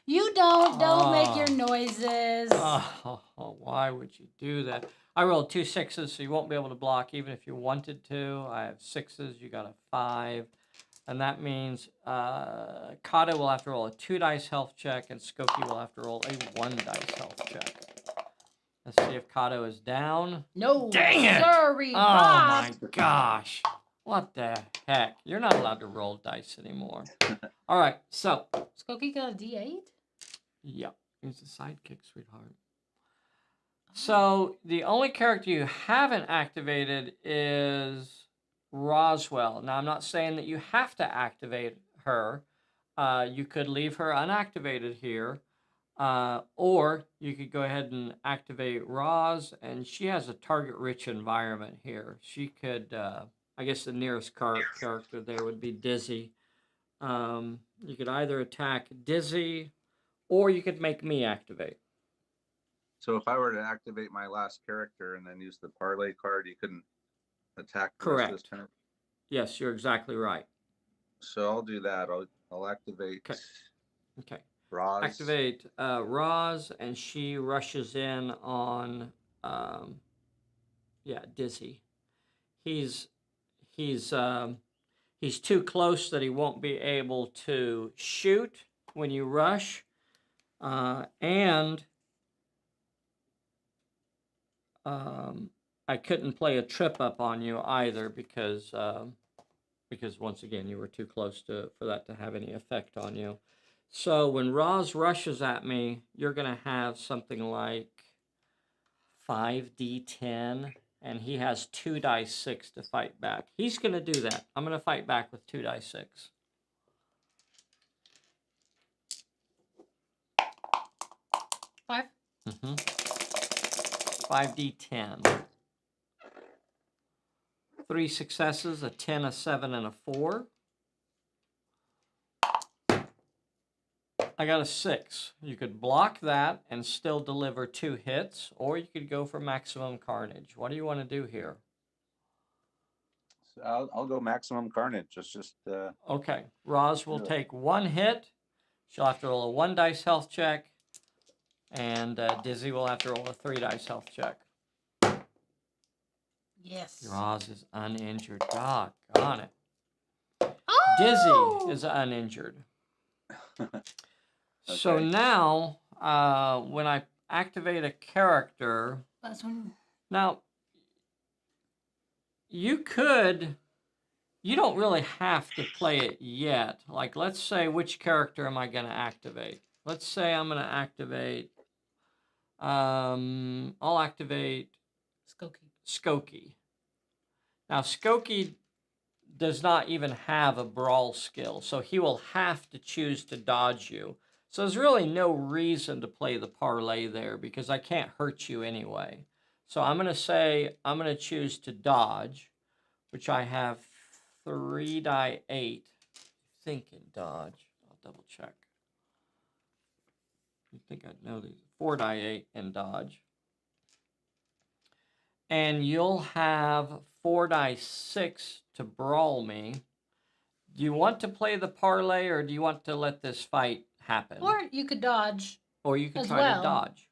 You don't make your noises. Oh, why would you do that? I rolled 2 6s, so you won't be able to block even if you wanted to. I have 6s, you got a 5. And that means Kato will have to roll a 2 dice health check, and Skokie will have to roll a 1 dice health check. Let's see if Kato is down. No. Dang it! Sorry. Oh Bye. my gosh. What the heck? You're not allowed to roll dice anymore. All right, so. Skokie got a D8? Yep, he's a sidekick, sweetheart. So the only character you haven't activated is Roswell. Now, I'm not saying that you have to activate her. You could leave her unactivated here. Or you could go ahead and activate Roz, and she has a target-rich environment here. She could, I guess the nearest character there would be Dizzy. You could either attack Dizzy, or you could make me activate. So if I were to activate my last character and then use the parlay card, you couldn't attack the rest of this turn? Yes, you're exactly right. So I'll do that. I'll activate Okay. Roz. Activate Roz, and she rushes in on Dizzy. He's too close that he won't be able to shoot when you rush, and I couldn't play a trip up on you either because once again you were too close for that to have any effect on you. So when Roz rushes at me, you're gonna have something like 5d10, and he has 2 dice 6 to fight back. He's gonna do that. I'm gonna fight back with 2 dice 6. Five. 5d10. 3 successes, a 10, a 7, and a 4. I got a 6. You could block that and still deliver 2 hits, or you could go for maximum carnage. What do you want to do here? So I'll go maximum carnage. It's just okay. Roz will take 1 hit. She'll have to roll a 1 dice health check, and Dizzy will have to roll a 3 dice health check. Yes. Roz is uninjured. Doggone it. Oh! Dizzy is uninjured. Okay. So now, when I activate a character, That's when. now you don't really have to play it yet. Like, let's say, which character am I going to activate? Let's say I'm going to activate, I'll activate Skokie. Now, Skokie does not even have a brawl skill, so he will have to choose to dodge you. So there's really no reason to play the parlay there because I can't hurt you anyway. So I'm going to say I'm going to choose to dodge, which I have 3 die 8. Thinking dodge. I'll double check. You think I'd know these? 4 die 8 and dodge. And you'll have 4 die 6 to brawl me. Do you want to play the parlay, or do you want to let this fight happen? Or you could dodge. Or you could as try well. to dodge.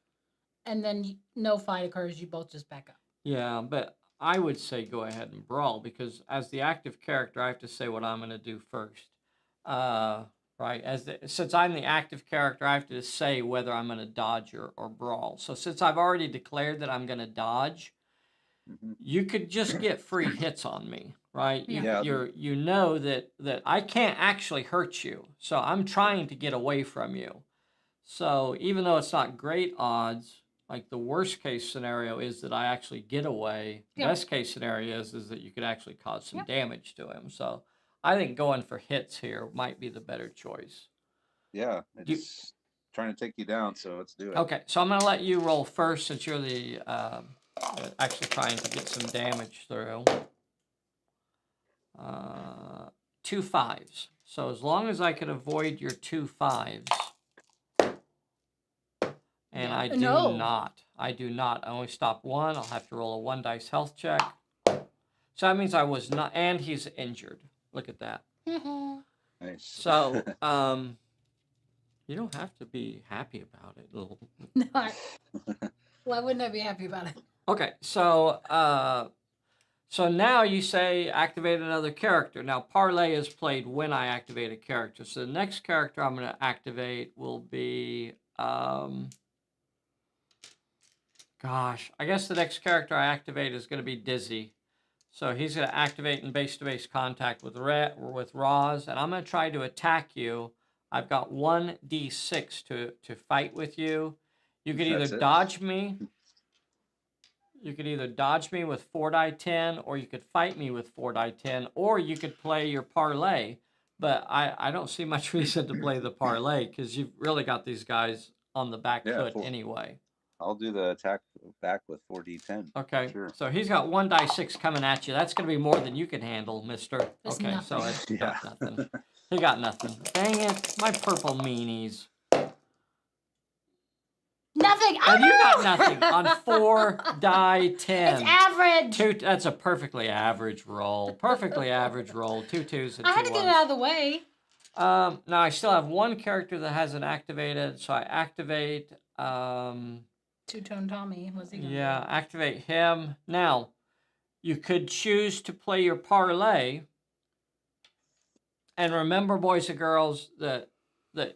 And then no fight occurs, you both just back up. Yeah, but I would say go ahead and brawl, because as the active character, I have to say what I'm going to do first. Right? Since I'm the active character, I have to say whether I'm going to dodge or brawl. So since I've already declared that I'm going to dodge, you could just get free hits on me, right? Yeah. You know that I can't actually hurt you, so I'm trying to get away from you. So even though it's not great odds, like the worst case scenario is that I actually get away. Yeah. Best case scenario is that you could actually cause some damage to him. So I think going for hits here might be the better choice. Yeah, it's trying to take you down, so let's do it. Okay, so I'm going to let you roll first since you're the actually trying to get some damage through. 2 5s. So as long as I can avoid your 2 5s, and I do not. I only stop 1. I'll have to roll a 1 dice health check. So that means I was not, and he's injured. Look at that. Nice. So, you don't have to be happy about it. No, why wouldn't I be happy about it? Okay, so now you say activate another character. Now, parlay is played when I activate a character. So the next character I'm going to activate will be, gosh, I guess the next character I activate is going to be Dizzy. So he's going to activate in base-to-base contact with Roz, and I'm going to try to attack you. I've got 1d6 to fight with you. You could either dodge me. You could either dodge me with 4 die 10, or you could fight me with 4 die 10, or you could play your parlay. But I don't see much reason to play the parlay because you've really got these guys on the back Yeah, foot four. anyway. I'll do the attack back with 4d10. Okay, Sure. so he's got 1 die 6 coming at you. That's going to be more than you can handle, mister. That's Okay, so nothing. it's got nothing. He got nothing. Dang it, my purple meanies. Nothing. And you got nothing on 4 die 10. It's average. That's a perfectly average roll. Perfectly average roll. 2 2s and 2 I had to get it out of the way. Now I still have 1 character that hasn't activated, so I activate. Two-tone Tommy. What's he gonna Yeah, do? activate him. Now, you could choose to play your parlay. And remember, boys and girls, that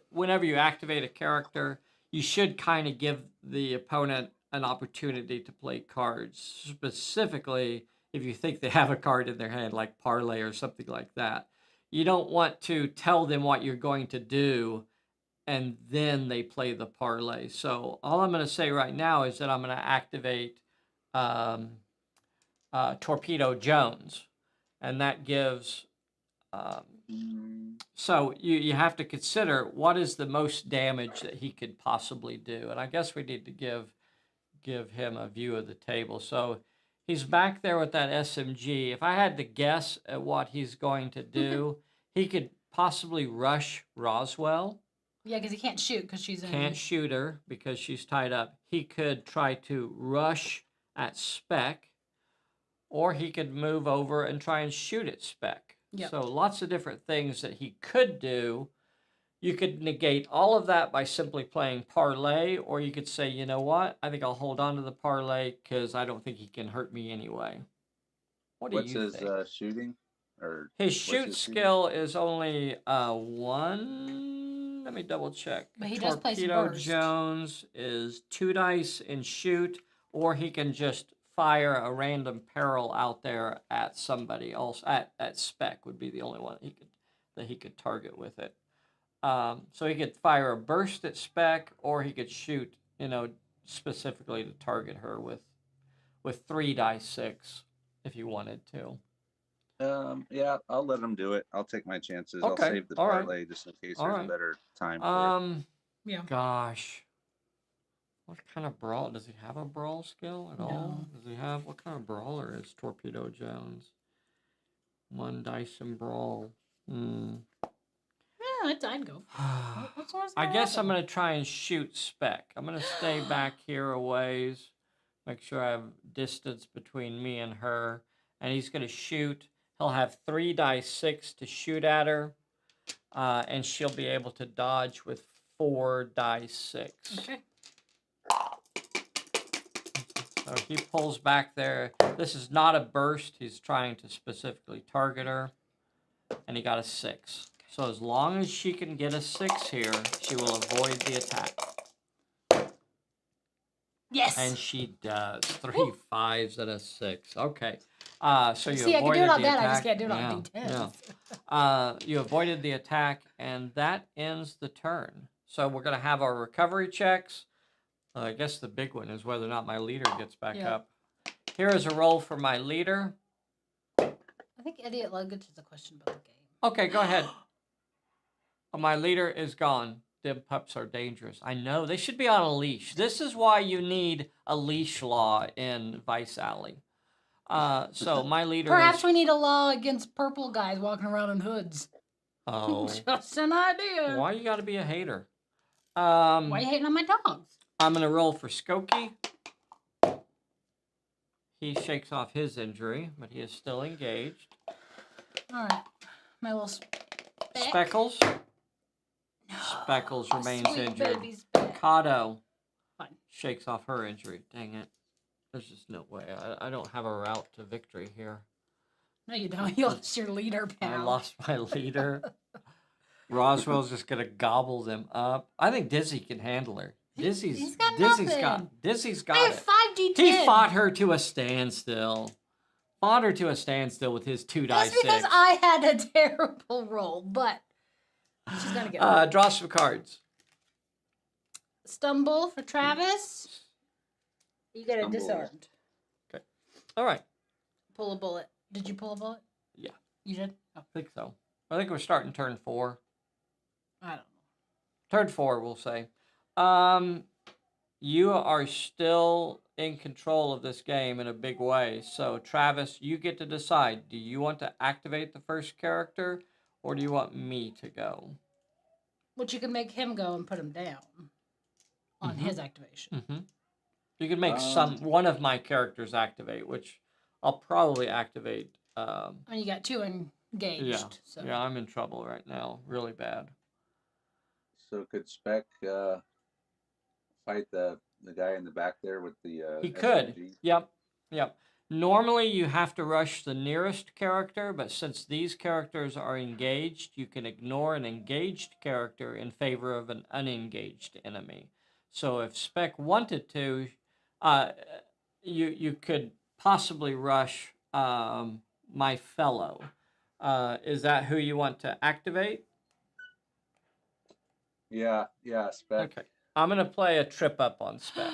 whenever you activate a character, you should kind of give the opponent an opportunity to play cards. Specifically, if you think they have a card in their hand, like parlay or something like that. You don't want to tell them what you're going to do and then they play the parlay. So all I'm going to say right now is that I'm going to activate Torpedo Jones. And that gives... so you have to consider what is the most damage that he could possibly do. And I guess we need to give him a view of the table. So he's back there with that SMG. If I had to guess at what he's going to do, he could possibly rush Roswell. Yeah, because he can't shoot because she's in. Can't shoot her because she's tied up. He could try to rush at Spec, or he could move over and try and shoot at Spec. Yep. So lots of different things that he could do. You could negate all of that by simply playing parlay, or you could say, you know what? I think I'll hold on to the parlay because I don't think he can hurt me anyway. What's his shooting? Or his shoot skill is only 1. Let me double check. But he does play some Torpedo burst. Jones is 2 dice in shoot, or he can just fire a random peril out there at somebody else. At Spec would be the only one that he could target with it. So he could fire a burst at Spec, or he could shoot, specifically to target her with 3 dice 6 if you wanted to. Yeah, I'll let him do it. I'll take my chances. Okay. I'll save the parlay just in case there's a better time for it. Yeah. Gosh. What kind of brawl? Does he have a brawl skill at all? Does he have... What kind of brawler is Torpedo Jones? 1 dice and brawl. Yeah, I'd go. I guess I'm going to try and shoot Spec. I'm going to stay back here a ways. Make sure I have distance between me and her. And he's going to shoot. He'll have 3 dice 6 to shoot at her. And she'll be able to dodge with 4 dice 6. Okay. So he pulls back there. This is not a burst. He's trying to specifically target her. And he got a 6. So as long as she can get a 6 here, she will avoid the attack. Yes. And she does. 3 5s and a 6. Okay. So you See, I can avoided do it on the that. attack. I just can't do it on D10. Yeah. You avoided the attack, and that ends the turn. So we're going to have our recovery checks. I guess the big one is whether or not my leader gets back up. Here is a roll for my leader. I think Idiot Luggage is a question about the game. Okay, go ahead. My leader is gone. Them pups are dangerous. I know. They should be on a leash. This is why you need a leash law in Vice Alley. So my leader Perhaps we need a law against purple guys walking around in hoods. Oh. Just an idea. Why you got to be a hater? Why are you hating on my dogs? I'm going to roll for Skokie. He shakes off his injury, but he is still engaged. All right. My little Speckles. No. Speckles remains Sweet injured. baby Speck. Kato Fine. shakes off her injury. Dang it. There's just no way. I don't have a route to victory here. No, you don't. You lost your leader, pal. I lost my leader. Roswell's just going to gobble them up. I think Dizzy can handle her. Dizzy's got got nothing. Dizzy's got I have it. 5 D10. He fought her to a standstill. Fought her to a standstill with his 2 dice 6. That's because I had a terrible roll, but she's gonna get it. Draw some cards. Stumble for Travis. You get it Stumble. disarmed. Okay. All right. Pull a bullet. Did you pull a bullet? Yeah. You did? Oh, I think so. I think we're starting turn 4. I don't know. Turn 4, we'll say. You are still in control of this game in a big way. So, Travis, you get to decide. Do you want to activate the first character, or do you want me to go? Which you can make him go and put him down on his activation. Mm-hmm. You can make one of my characters activate, which I'll probably activate. I mean, you got 2 engaged. Yeah, So. yeah, I'm in trouble right now, really bad. So could Spec fight the guy in the back there with the He could. SMG? Yep. Normally you have to rush the nearest character, but since these characters are engaged, you can ignore an engaged character in favor of an unengaged enemy. So if Spec wanted to, you could possibly rush my fellow. Is that who you want to activate? Yeah, Spec. Okay. I'm going to play a trip up on Spec.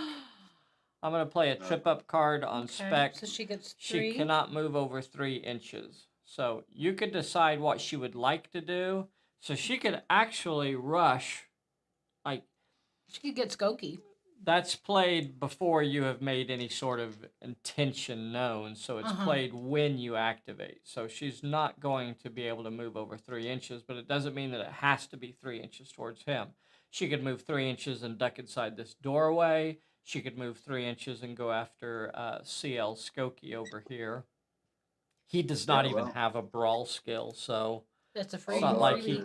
I'm going to play a trip up card on Spec. So she gets 3. She cannot move over 3 inches. So you could decide what she would like to do. So she could actually rush, like... She could get Skokie. That's played before you have made any sort of intention known. So it's played when you activate. So she's not going to be able to move over 3 inches, but it doesn't mean that it has to be 3 inches towards him. She could move 3 inches and duck inside this doorway. She could move 3 inches and go after CL Skokie over here. He does not even have a brawl skill, so that's a free. It's not like he.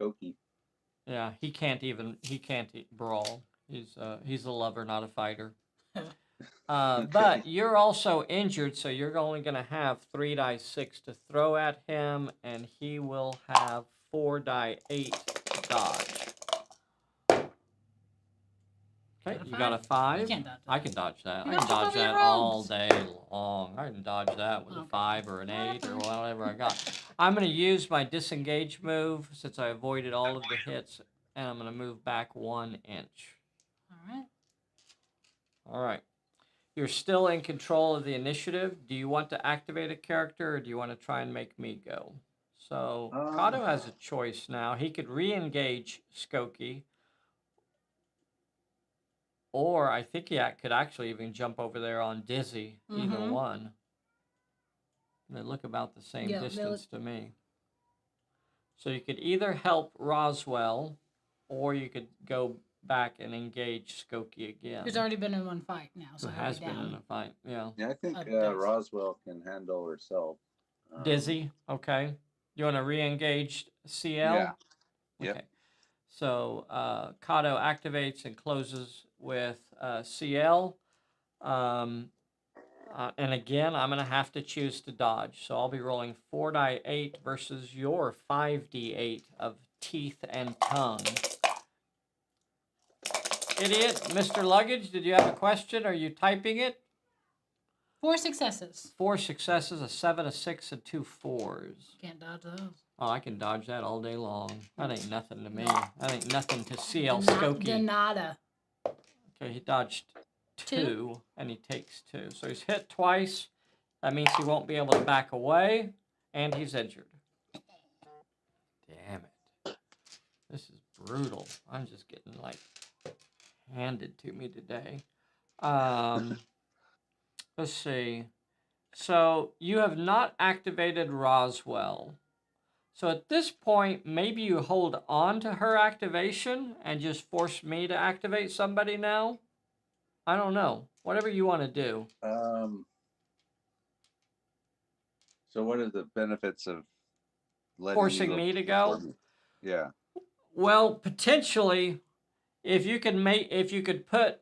Skokie. Yeah, he can't brawl. He's a lover, not a fighter. But you're also injured, so you're only going to have 3 die 6 to throw at him, and he will have 4 die 8 dodge. Okay, you got a 5. You can't dodge that. I can dodge that. You I got can to dodge cover your that all robes. day long. I can dodge that with a 5 or an 8 or whatever I got. I'm going to use my disengage move since I avoided all of the hits, and I'm going to move back 1 inch. All right. You're still in control of the initiative. Do you want to activate a character, or do you want to try and make me go? So Kato has a choice now. He could re-engage Skokie. Or I think he could actually even jump over there on Dizzy, either one. They look about the same distance to me. So you could either help Roswell, or you could go back and engage Skokie again. Who's already been in one fight now, so who has been in a fight, yeah. Yeah, I think Roswell can handle herself. Dizzy, okay. You want to re-engage CL? Yeah. Okay. Yep. So Kato activates and closes with CL. And again, I'm going to have to choose to dodge. So I'll be rolling 4 die 8 versus your 5d8 of teeth and tongue. Idiot, Mr. Luggage, did you have a question? Are you typing it? 4 successes. 4 successes, a 7, a 6, and 2 4s. Can't dodge those. Oh, I can dodge that all day long. That ain't nothing to me. That ain't nothing to CL Skokie. Denada. Okay, he dodged 2, and he takes 2. So he's hit twice. That means he won't be able to back away, and he's injured. Damn it. This is brutal. I'm just getting, like, handed to me today. Let's see. So you have not activated Roswell. So at this point, maybe you hold on to her activation and just force me to activate somebody now? I don't know. Whatever you want to do. So what are the benefits of Forcing me to go? Yeah. Well, potentially, if you could put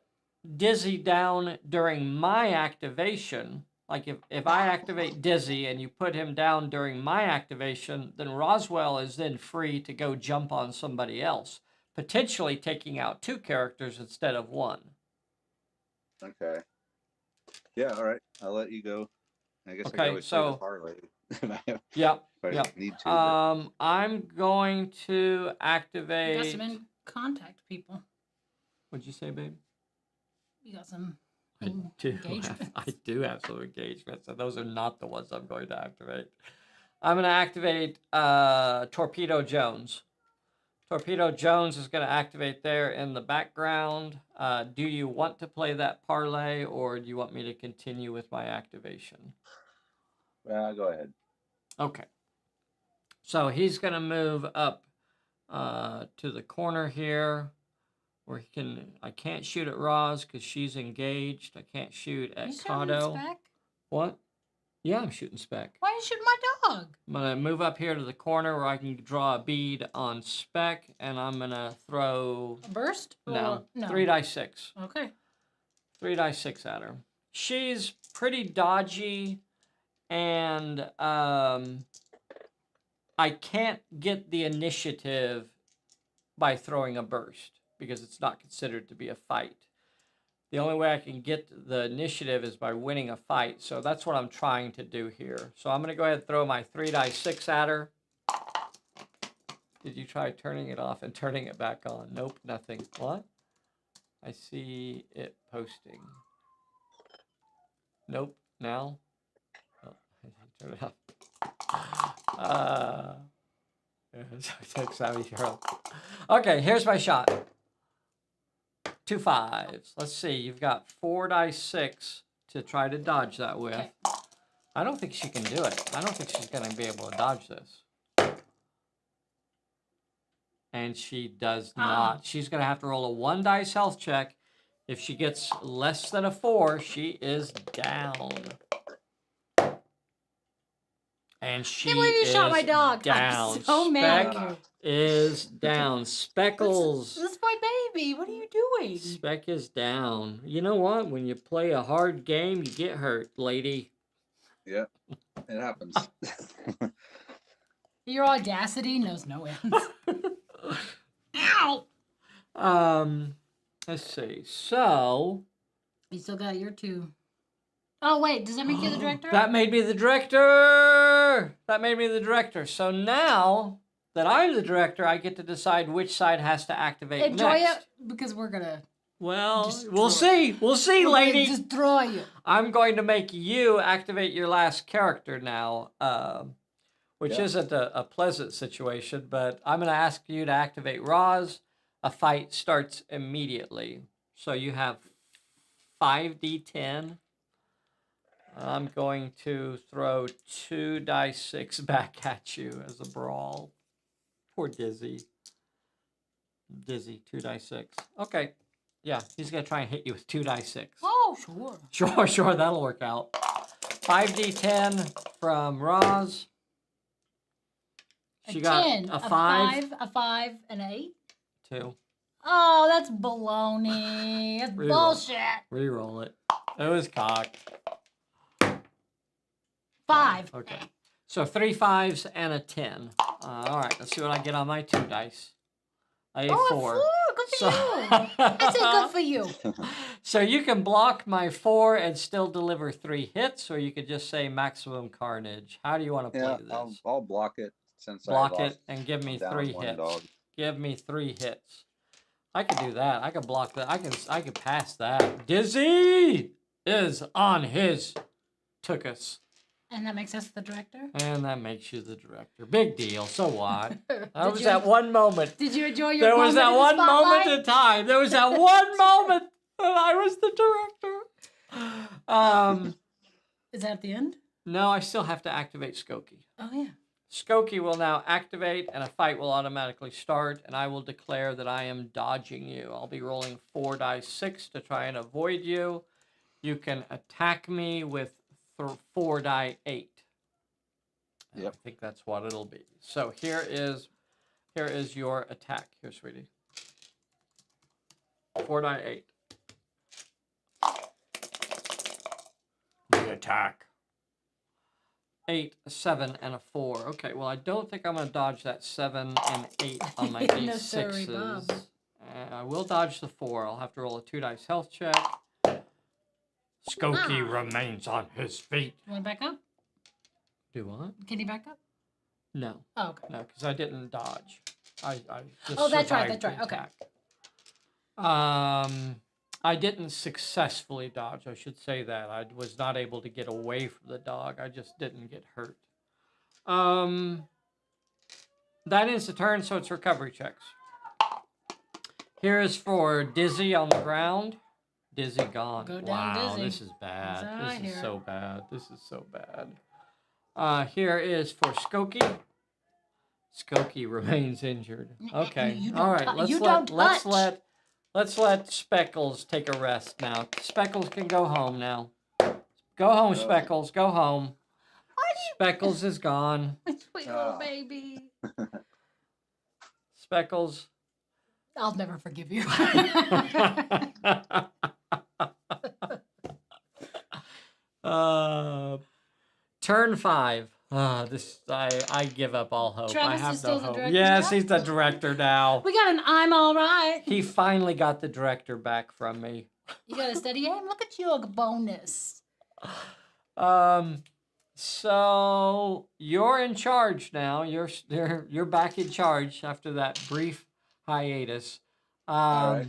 Dizzy down during my activation, like if I activate Dizzy and you put him down during my activation, then Roswell is then free to go jump on somebody else, potentially taking out 2 characters instead of 1. Okay. Yeah, all right. I'll let you go. I guess Okay, I always play the parlay. Yep. If I need to. I'm going to You activate. got some in contact people. What'd you say, babe? You got some I do. engagements. I do have some engagements, and those are not the ones I'm going to activate. I'm going to activate Torpedo Jones. Torpedo Jones is going to activate there in the background. Do you want to play that parlay, or do you want me to continue with my activation? Well, go ahead. Okay. So he's going to move up to the corner here, where he can. I can't shoot at Roz because she's engaged. I can't shoot at Kato. Spec? What? Yeah, I'm shooting Spec. Why are you shooting my dog? I'm going to move up here to the corner where I can draw a bead on Spec, and I'm going to throw... A burst? No, no. 3 dice 6. Okay. 3 dice 6 at her. She's pretty dodgy, and I can't get the initiative by throwing a burst, because it's not considered to be a fight. The only way I can get the initiative is by winning a fight. So that's what I'm trying to do here. So I'm going to go ahead and throw my 3 dice 6 at her. Did you try turning it off and turning it back on? Nope, nothing. What? I see it posting. Nope, now? Oh, I turn it off. Okay, here's my shot. 2 5s. Let's see. You've got 4 dice 6 to try to dodge that with. Okay. I don't think she can do it. I don't think she's going to be able to dodge this. And she does not. She's going to have to roll a 1 dice health check. If she gets less than a 4, she is down. And she Can't believe you shot my dog. down. I'm so mad. Speck is down. Speckles. This is my baby. What are you doing? Spec is down. You know what? When you play a hard game, you get hurt, lady. Yeah, it happens. Your audacity knows no ends. Ow! Let's see. So You still got your 2. Oh, wait. Does that make you the director? that made me the director. That made me the director. So now that I'm the director, I get to decide which side has to activate Enjoy next. it because we're going to Well, Destroy. we'll see. We'll see, lady. destroy you. I'm going to make you activate your last character now, which Yeah. isn't a pleasant situation, but I'm going to ask you to activate Roz. A fight starts immediately. So you have 5d10. I'm going to throw 2 dice 6 back at you as a brawl. Poor Dizzy. Dizzy, 2 dice 6. Okay. Yeah, he's going to try and hit you with 2 dice 6. Oh, sure. Sure, that'll work out. 5d10 from Roz. She got 10, a 5. a 5, and an 8. 2. Oh, that's baloney. That's Reroll. bullshit. Reroll it. It was cocked. 5. Okay. So 3 5s and a 10. All right, let's see what I get on my 2 dice. A 4. Oh, a 4. Good for you. I said good for you. So you can block my 4 and still deliver 3 hits, or you could just say maximum carnage. How do you want to play Yeah, this? I'll block it since Block I lost. it and give me down 3 1 hits. dog. Give me 3 hits. I could do that. I could block that. I could pass that. Dizzy is on his tuchus. And that makes us the director? And that makes you the director. Big deal. So what? That Did was you- that one moment. Did you enjoy your There was moment that in the one moment spotlight? in time. There was that one moment that I was the director. Is that at the end? No, I still have to activate Skokie. Oh, yeah. Skokie will now activate, and a fight will automatically start, and I will declare that I am dodging you. I'll be rolling 4 dice 6 to try and avoid you. You can attack me with 4 die 8. And Yep. I think that's what it'll be. So here is your attack. Here, sweetie. 4 die 8. The attack. 8, a 7, and a 4. Okay, well, I don't think I'm going to dodge that 7 and 8 on my No, sorry, Bob. D6s. I will dodge the 4. I'll have to roll a 2 dice health check. Skokie remains on his feet. You want to back up? Do what? Can you back up? No. Oh, okay. No, because I didn't dodge. I just Oh, that's right, survived that's right, the okay. attack. I didn't successfully dodge. I should say that. I was not able to get away from the dog. I just didn't get hurt. That ends the turn, so it's recovery checks. Here is for Dizzy on the ground. Dizzy gone. Go down, Wow, Dizzy. this is bad. That's how I This is hear so bad. This is so bad. Here is for Skokie. Skokie remains injured. Okay. You don't All right. Let's let Speckles take a rest now. Speckles can go home now. Go home, Speckles. Go home. Speckles is gone. My sweet little baby. Speckles. I'll never forgive you. Turn 5. I give up all hope. Travis I have is still no the hope. director Yes, now? he's the director now. We got an I'm all right. He finally got the director back from me. You got a steady aim. Look at you, a bonus. So you're in charge now. You're back in charge after that brief hiatus. All right.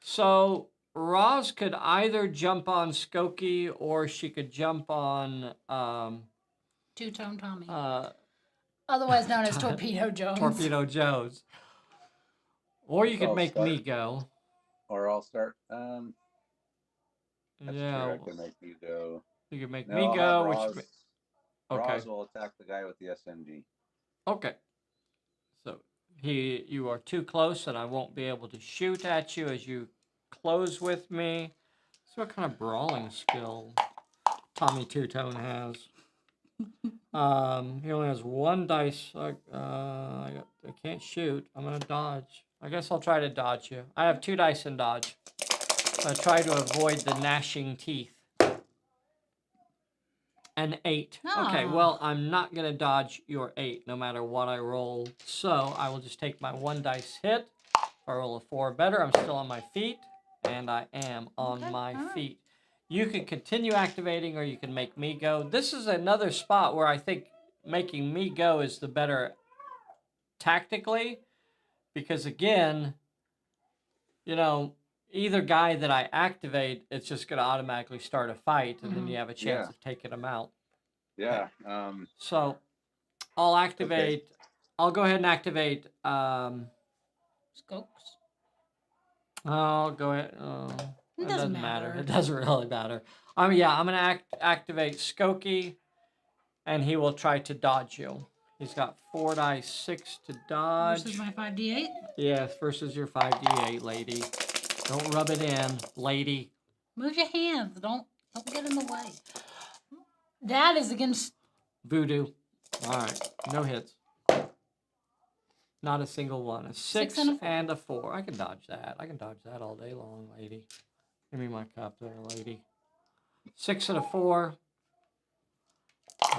So Roz could either jump on Skokie or she could jump on Two-Tone Tommy. Otherwise known as Torpedo Jones. Torpedo Jones. Or you could I'll make start. me go. Or I'll start. That's Yeah. true. I can make you go. You could make No, me I'll go. have Roz, Okay. Roz will attack the guy with the SMG. Okay. So you are too close, and I won't be able to shoot at you as you close with me. So what kind of brawling skill Tommy Two-Tone has? He only has 1 dice. I can't shoot. I'm gonna dodge. I guess I'll try to dodge you. I have 2 dice in dodge. I try to avoid the gnashing teeth. An 8. Okay, Aw. well, I'm not going to dodge your 8 no matter what I roll. So I will just take my 1 dice hit. If I roll a 4 better, I'm still on my feet. And I am on my feet. You can continue activating or you can make me go. This is another spot where I think making me go is the better tactically. Because again, you know, either guy that I activate, it's just going to automatically start a fight, and then you have a chance of taking them out. Yeah. So I'll activate. Okay. I'll go ahead and activate. Scopes. I'll go ahead. It doesn't matter. It doesn't really matter. I'm going to activate Skokie, and he will try to dodge you. He's got 4 dice, 6 to dodge. Versus my 5d8? Yes, versus your 5d8, lady. Don't rub it in, lady. Move your hands. Don't get in the way. That is against Voodoo. All right, no hits. Not a single one. A 6 and a 4. I can dodge that. I can dodge that all day long, lady. Give me my cup there, lady. 6 and a 4.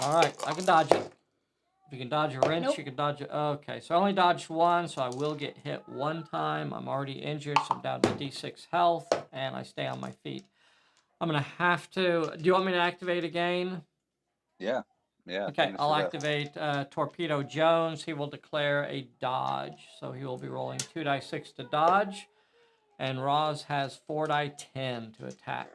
All right, I can dodge it. If you can dodge a wrench, you can dodge it. Okay, so I only dodged 1, so I will get hit 1 time. I'm already injured, so I'm down to D6 health, and I stay on my feet. I'm going to have to... Do you want me to activate again? Yeah. Yeah. Okay, I'll activate Torpedo Jones. He will declare a dodge, so he will be rolling 2 die 6 to dodge, and Roz has 4 die 10 to attack.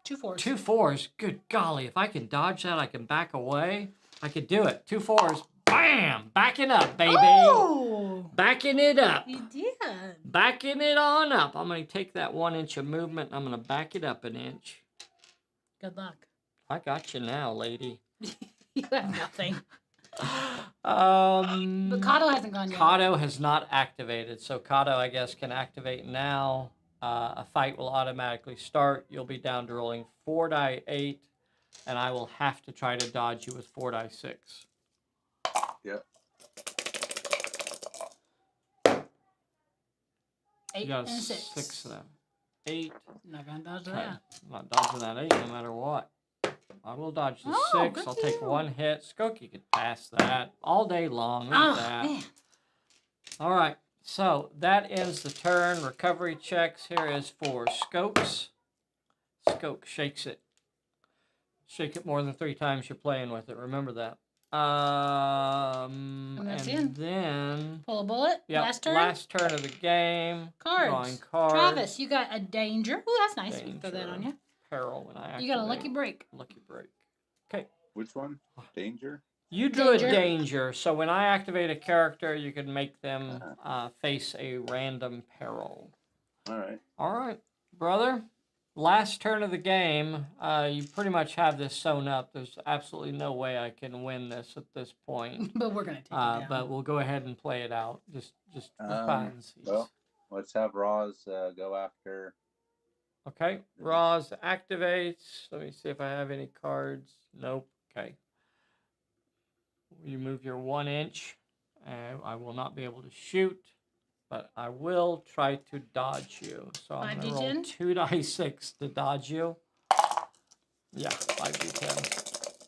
2 4s. 2 4s. Good golly. If I can dodge that, I can back away. I could do it. 2 4s. Bam! Backing up, baby. Oh! Backing it up. You did. Backing it on up. I'm going to take that 1 inch of movement. I'm going to back it up an inch. Good luck. I got you now, lady. You have nothing. But Kato hasn't gone yet. Kato has not activated. So Kato, I guess, can activate now. A fight will automatically start. You'll be down to rolling 4 die 8, and I will have to try to dodge you with 4 die 6. Yep. 8 You got and a 6. 6 of them. 8. Not gonna dodge Okay. that. I'm not dodging that 8 no matter what. I will dodge the 6. good I'll for take you. 1 hit. Skokie could pass that all day long. Look at that. Man. All right. So that ends the turn. Recovery checks. Here is for Skokes. Skoke shakes it. Shake it more than 3 times you're playing with it. Remember that. that's and in. then Pull a bullet. yep, Last turn. last turn of the game. Cards. Drawing cards. Travis, you got a danger. Ooh, that's nice. We can throw that Danger. on you. Peril when I activate. You got a lucky break. Lucky break. Okay. Which one? Danger? You drew Danger. a danger, so when I activate a character, you can make them face a random peril. All right. All right, brother. Last turn of the game. You pretty much have this sewn up. There's absolutely no way I can win this at this point. But we're gonna take it down. But we'll go ahead and play it out. Just for funsies. Well, let's have Roz go after. Okay, Roz activates. Let me see if I have any cards. Nope. Okay. You move your 1 inch. I will not be able to shoot, but I will try to dodge you. So I'm going to roll 2 dice 6 to dodge you. Yeah, 5d10.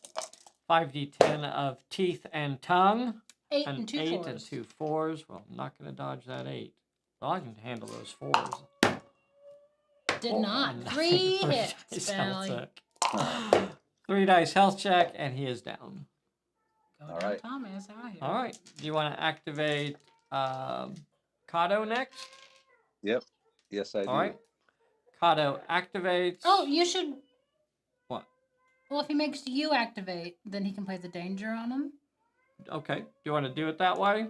5d10 of teeth and tongue. 8 and 2 8 fours. and 2 4s. Well, I'm not going to dodge that 8. Well, I can handle those 4s. Did not. 3 hits, Valley. 3 dice health check, and he is down. Go All down, right. Thomas. Out here. All right. Do you want to activate Kato next? Yep. Yes, I do. All right. Kato activates. Oh, you should. What? Well, if he makes you activate, then he can play the danger on him. Okay. Do you want to do it that way?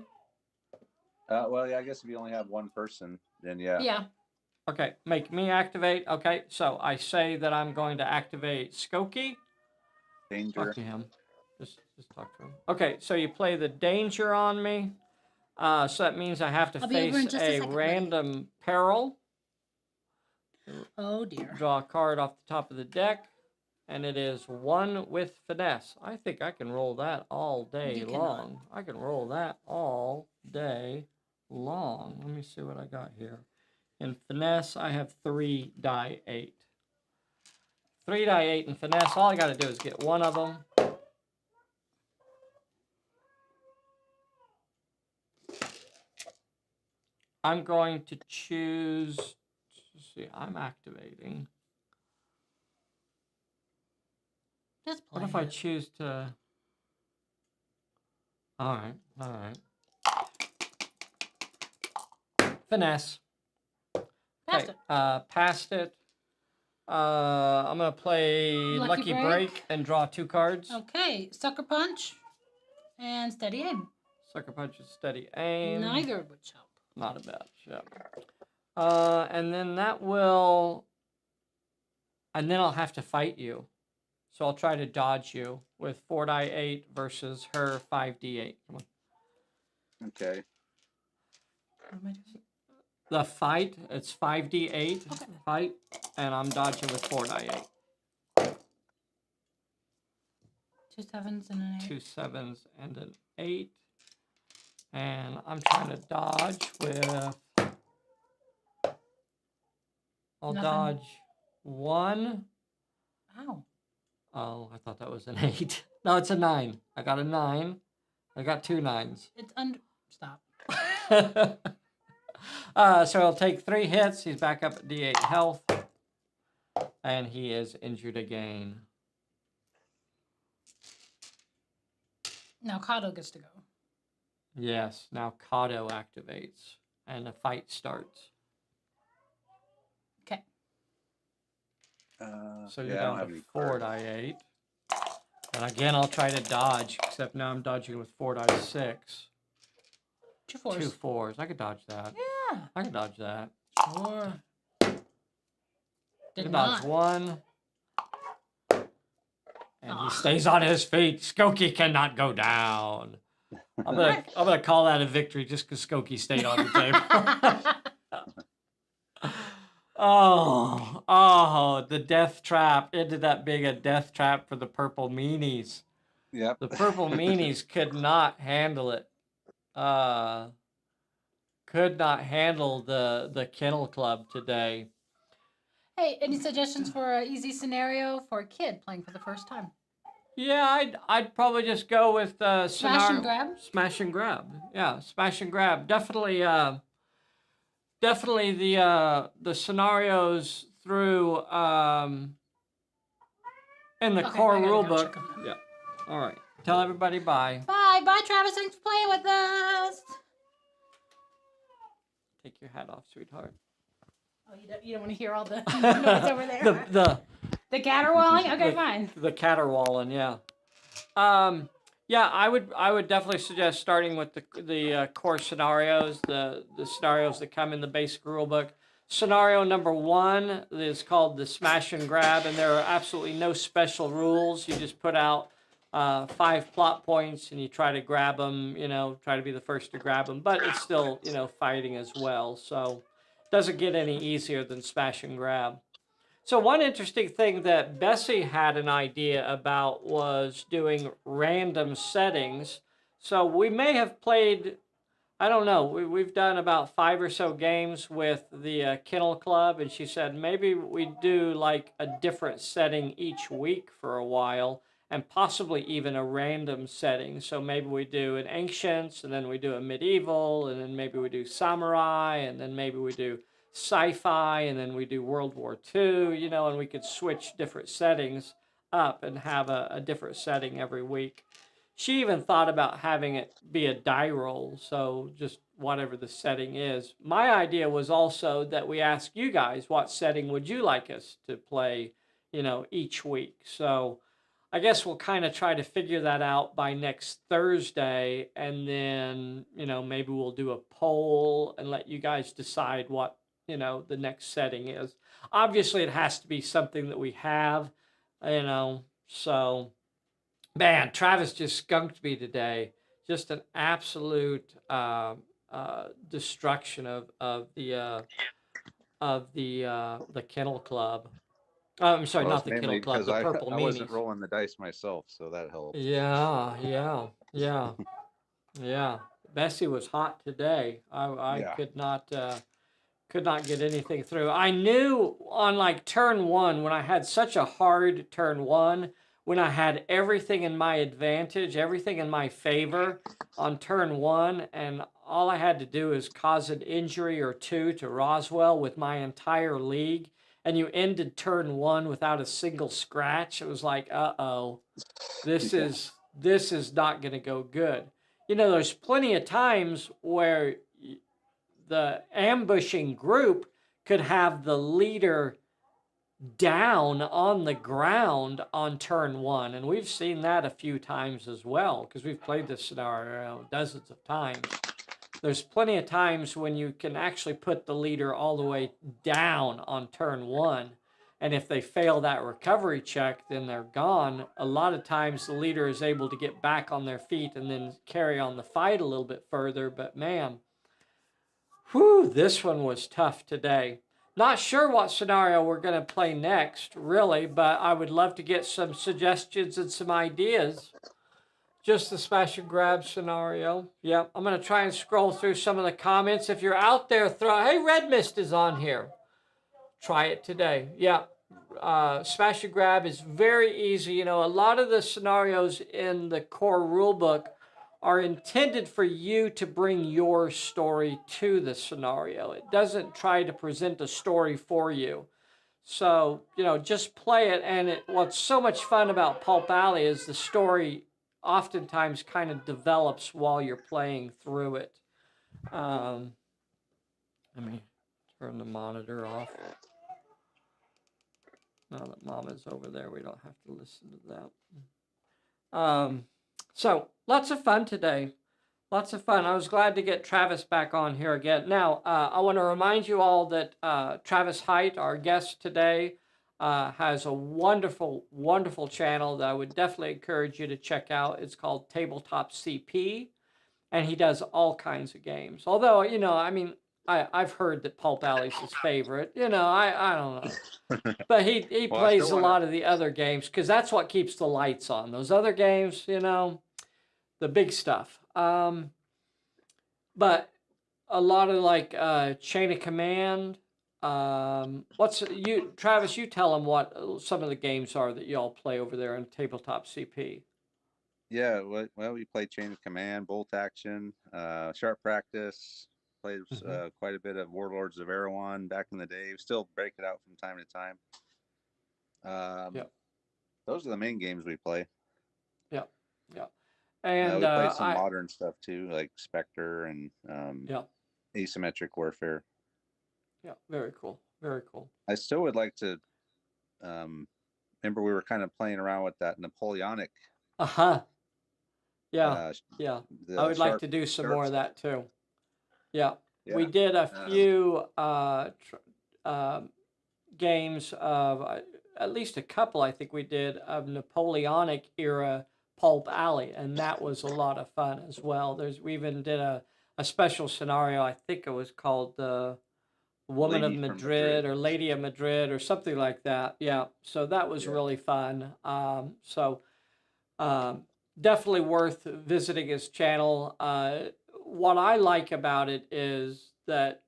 Well, yeah, I guess if you only have one person, then yeah. Yeah. Okay. Make me activate. Okay. So I say that I'm going to activate Skokie. Danger. Talk to him. Just talk to him. Okay. So you play the danger on me. So that means I have to I'll be over in face just a a second, buddy. random peril. Oh dear. Draw a card off the top of the deck, and it is 1 with finesse. I think I can roll that all day You cannot. long. I can roll that all day long. Let me see what I got here. In finesse, I have 3 die 8. 3 die 8 in finesse. All I got to do is get one of them. I'm going to choose. Let's see, I'm activating. Just play. What if I it. choose to? All right, all right. Finesse. Passed it. Passed it. I'm gonna play Lucky Lucky Break. Break and draw 2 cards. Okay, sucker punch and steady aim. Sucker punch is steady aim. Neither would help. Not a bad shot. And then that will. And then I'll have to fight you. So I'll try to dodge you with 4 die 8 versus her 5d8. Come on. Okay. What am I doing? The fight, it's 5d8 Okay. fight, and I'm dodging with 4 die 8. 2 7s and an 8. 2 7s and an 8. And I'm trying to dodge with. I'll Nothing. dodge 1. Ow. Oh, I thought that was an 8. No, it's a 9. I got a 9. I got 2 9s. It's under. Stop. So he'll take 3 hits. He's back up at D8 health. And he is injured again. Now Kato gets to go. Yes, now Kato activates. And the fight starts. Okay. So yeah, you're I don't down have to any 4 cards. die 8. And again, I'll try to dodge, except now I'm dodging with 4 die 6. 2 4s. 2 4s. I could dodge that. Yeah. I could dodge that. Sure. I Did could not. dodge 1. And Ah. he stays on his feet. Skokie cannot go down. I'm gonna call that a victory just because Skokie stayed on the table. Oh, the death trap. Into that big a death trap for the purple meanies. Yep. The purple meanies could not handle it. Could not handle the Kennel Klub today. Hey, any suggestions for an easy scenario for a kid playing for the first time? Yeah, I'd probably just go with Smash and grab? Smash and grab. Yeah, smash and grab. Definitely the scenarios through in the Okay, core I gotta rule go book. check 'em. Yeah. All right. Tell everybody bye. Bye, bye, Travis. Thanks for playing with us. Take your hat off, sweetheart. Oh, you don't want to hear all the noise over there. the The caterwauling? Okay, the- fine. The caterwauling, yeah. Yeah, I would definitely suggest starting with the core scenarios, the scenarios that come in the basic rule book. Scenario number 1 is called the smash and grab, and there are absolutely no special rules. You just put out 5 plot points, and you try to grab them. Try to be the first to grab them, but it's still fighting as well. So it doesn't get any easier than smash and grab. So one interesting thing that Bessie had an idea about was doing random settings. So we may have played, I don't know, we've done about 5 or so games with the Kennel Klub, and she said maybe we do like a different setting each week for a while, and possibly even a random setting. So maybe we do an Ancients, and then we do a Medieval, and then maybe we do Samurai, and then maybe we do sci-fi, and then we do World War II, and we could switch different settings up and have a different setting every week. She even thought about having it be a die roll, so just whatever the setting is. My idea was also that we ask you guys, what setting would you like us to play, each week? So I guess we'll kind of try to figure that out by next Thursday, and then, maybe we'll do a poll and let you guys decide what, the next setting is. Obviously, it has to be something that we have, so, man, Travis just skunked me today. Just an absolute destruction of the Kennel Klub. I'm sorry, Well, not it's the mainly Kennel Klub, because the I Purple I wasn't Meanies. rolling the dice myself, so that helps. Yeah, yeah, yeah, yeah. Bessie was hot today. I Yeah. could not get anything through. I knew on like turn 1, when I had such a hard turn 1, when I had everything in my advantage, everything in my favor on turn 1, and all I had to do is cause an injury or 2 to Roswell with my entire league, and you ended turn 1 without a single scratch. It was like, uh-oh, this Yeah. is not going to go good. There's plenty of times where the ambushing group could have the leader down on the ground on turn 1, and we've seen that a few times as well, because we've played this scenario dozens of times. There's plenty of times when you can actually put the leader all the way down on turn 1, and if they fail that recovery check, then they're gone. A lot of times the leader is able to get back on their feet and then carry on the fight a little bit further, but man, whew, this one was tough today. Not sure what scenario we're going to play next, really, but I would love to get some suggestions and some ideas. Just the smash and grab scenario. Yep, I'm going to try and scroll through some of the comments. If you're out there, hey, Red Mist is on here. Try it today. Yeah, smash and grab is very easy. A lot of the scenarios in the core rulebook are intended for you to bring your story to the scenario. It doesn't try to present a story for you. So, just play it. And what's so much fun about Pulp Alley is the story oftentimes kind of develops while you're playing through it. Let me turn the monitor off. Now that Mama's over there, we don't have to listen to that. So, lots of fun today. Lots of fun. I was glad to get Travis back on here again. Now, I want to remind you all that Travis Height, our guest today, has a wonderful, wonderful channel that I would definitely encourage you to check out. It's called Tabletop CP, and he does all kinds of games. Although, I've heard that Pulp Alley's his favorite. I don't know. But he Well, I plays still a wanna- lot of the other games because that's what keeps the lights on. Those other games, the big stuff. But a lot of like Chain of Command. Travis? You tell them what some of the games are that y'all play over there in Tabletop CP. Yeah, well, we played Chain of Command, Bolt Action, Sharp Practice. Played quite a bit of Warlords of Erewhon back in the day. We still break it out from time to time. Yep. Those are the main games we play. Yep. Yep. And we play some modern stuff too, like Spectre and Asymmetric Warfare. Yeah, very cool. Very cool. I still would like to. Remember, we were kind of playing around with that Napoleonic. Yeah, Uh, yeah. the I would like sharp to do some sharp more of that too. Yeah. We Yeah. did a Um, few games of at least a couple, I think we did, of Napoleonic era Pulp Alley, and that was a lot of fun as well. We even did a special scenario. I think it was called the Woman of Lady from Madrid Madrid. or Lady of Madrid or something like that. Yeah, so that was Yeah. really fun. Um, definitely worth visiting his channel. What I like about it is that,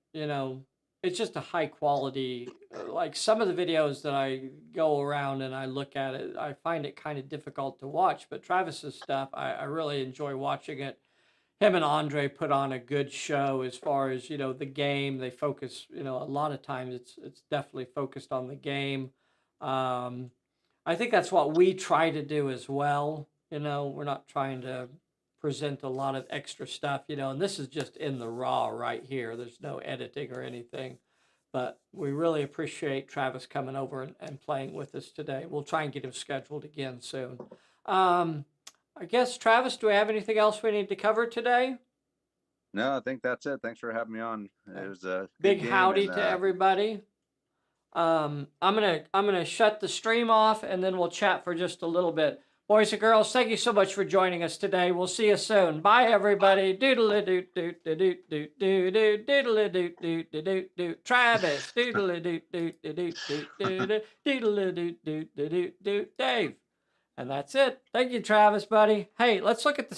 it's just a high quality, like some of the videos that I go around and I look at it, I find it kind of difficult to watch, but Travis's stuff, I really enjoy watching it. Him and Andre put on a good show as far as, the game. They focus, a lot of times it's definitely focused on the game. Um, I think that's what we try to do as well. We're not trying to present a lot of extra stuff, and this is just in the raw right here. There's no editing or anything. But we really appreciate Travis coming over and playing with us today. We'll try and get him scheduled again soon. I guess, Travis, do we have anything else we need to cover today? No, I think that's it. Thanks for having me on. It was a Big good game, howdy and to everybody. I'm gonna shut the stream off and then we'll chat for just a little bit. Boys and girls, thank you so much for joining us today. We'll see you soon. Bye, everybody. Doodle doo doo doo doo doo doo doo doodle doo doo doo doo doo. Travis. Doodle doo doo doo doo doo doo doodle doo doo doo doo doo. Dave. And that's it. Thank you, Travis, buddy. Hey, let's look at the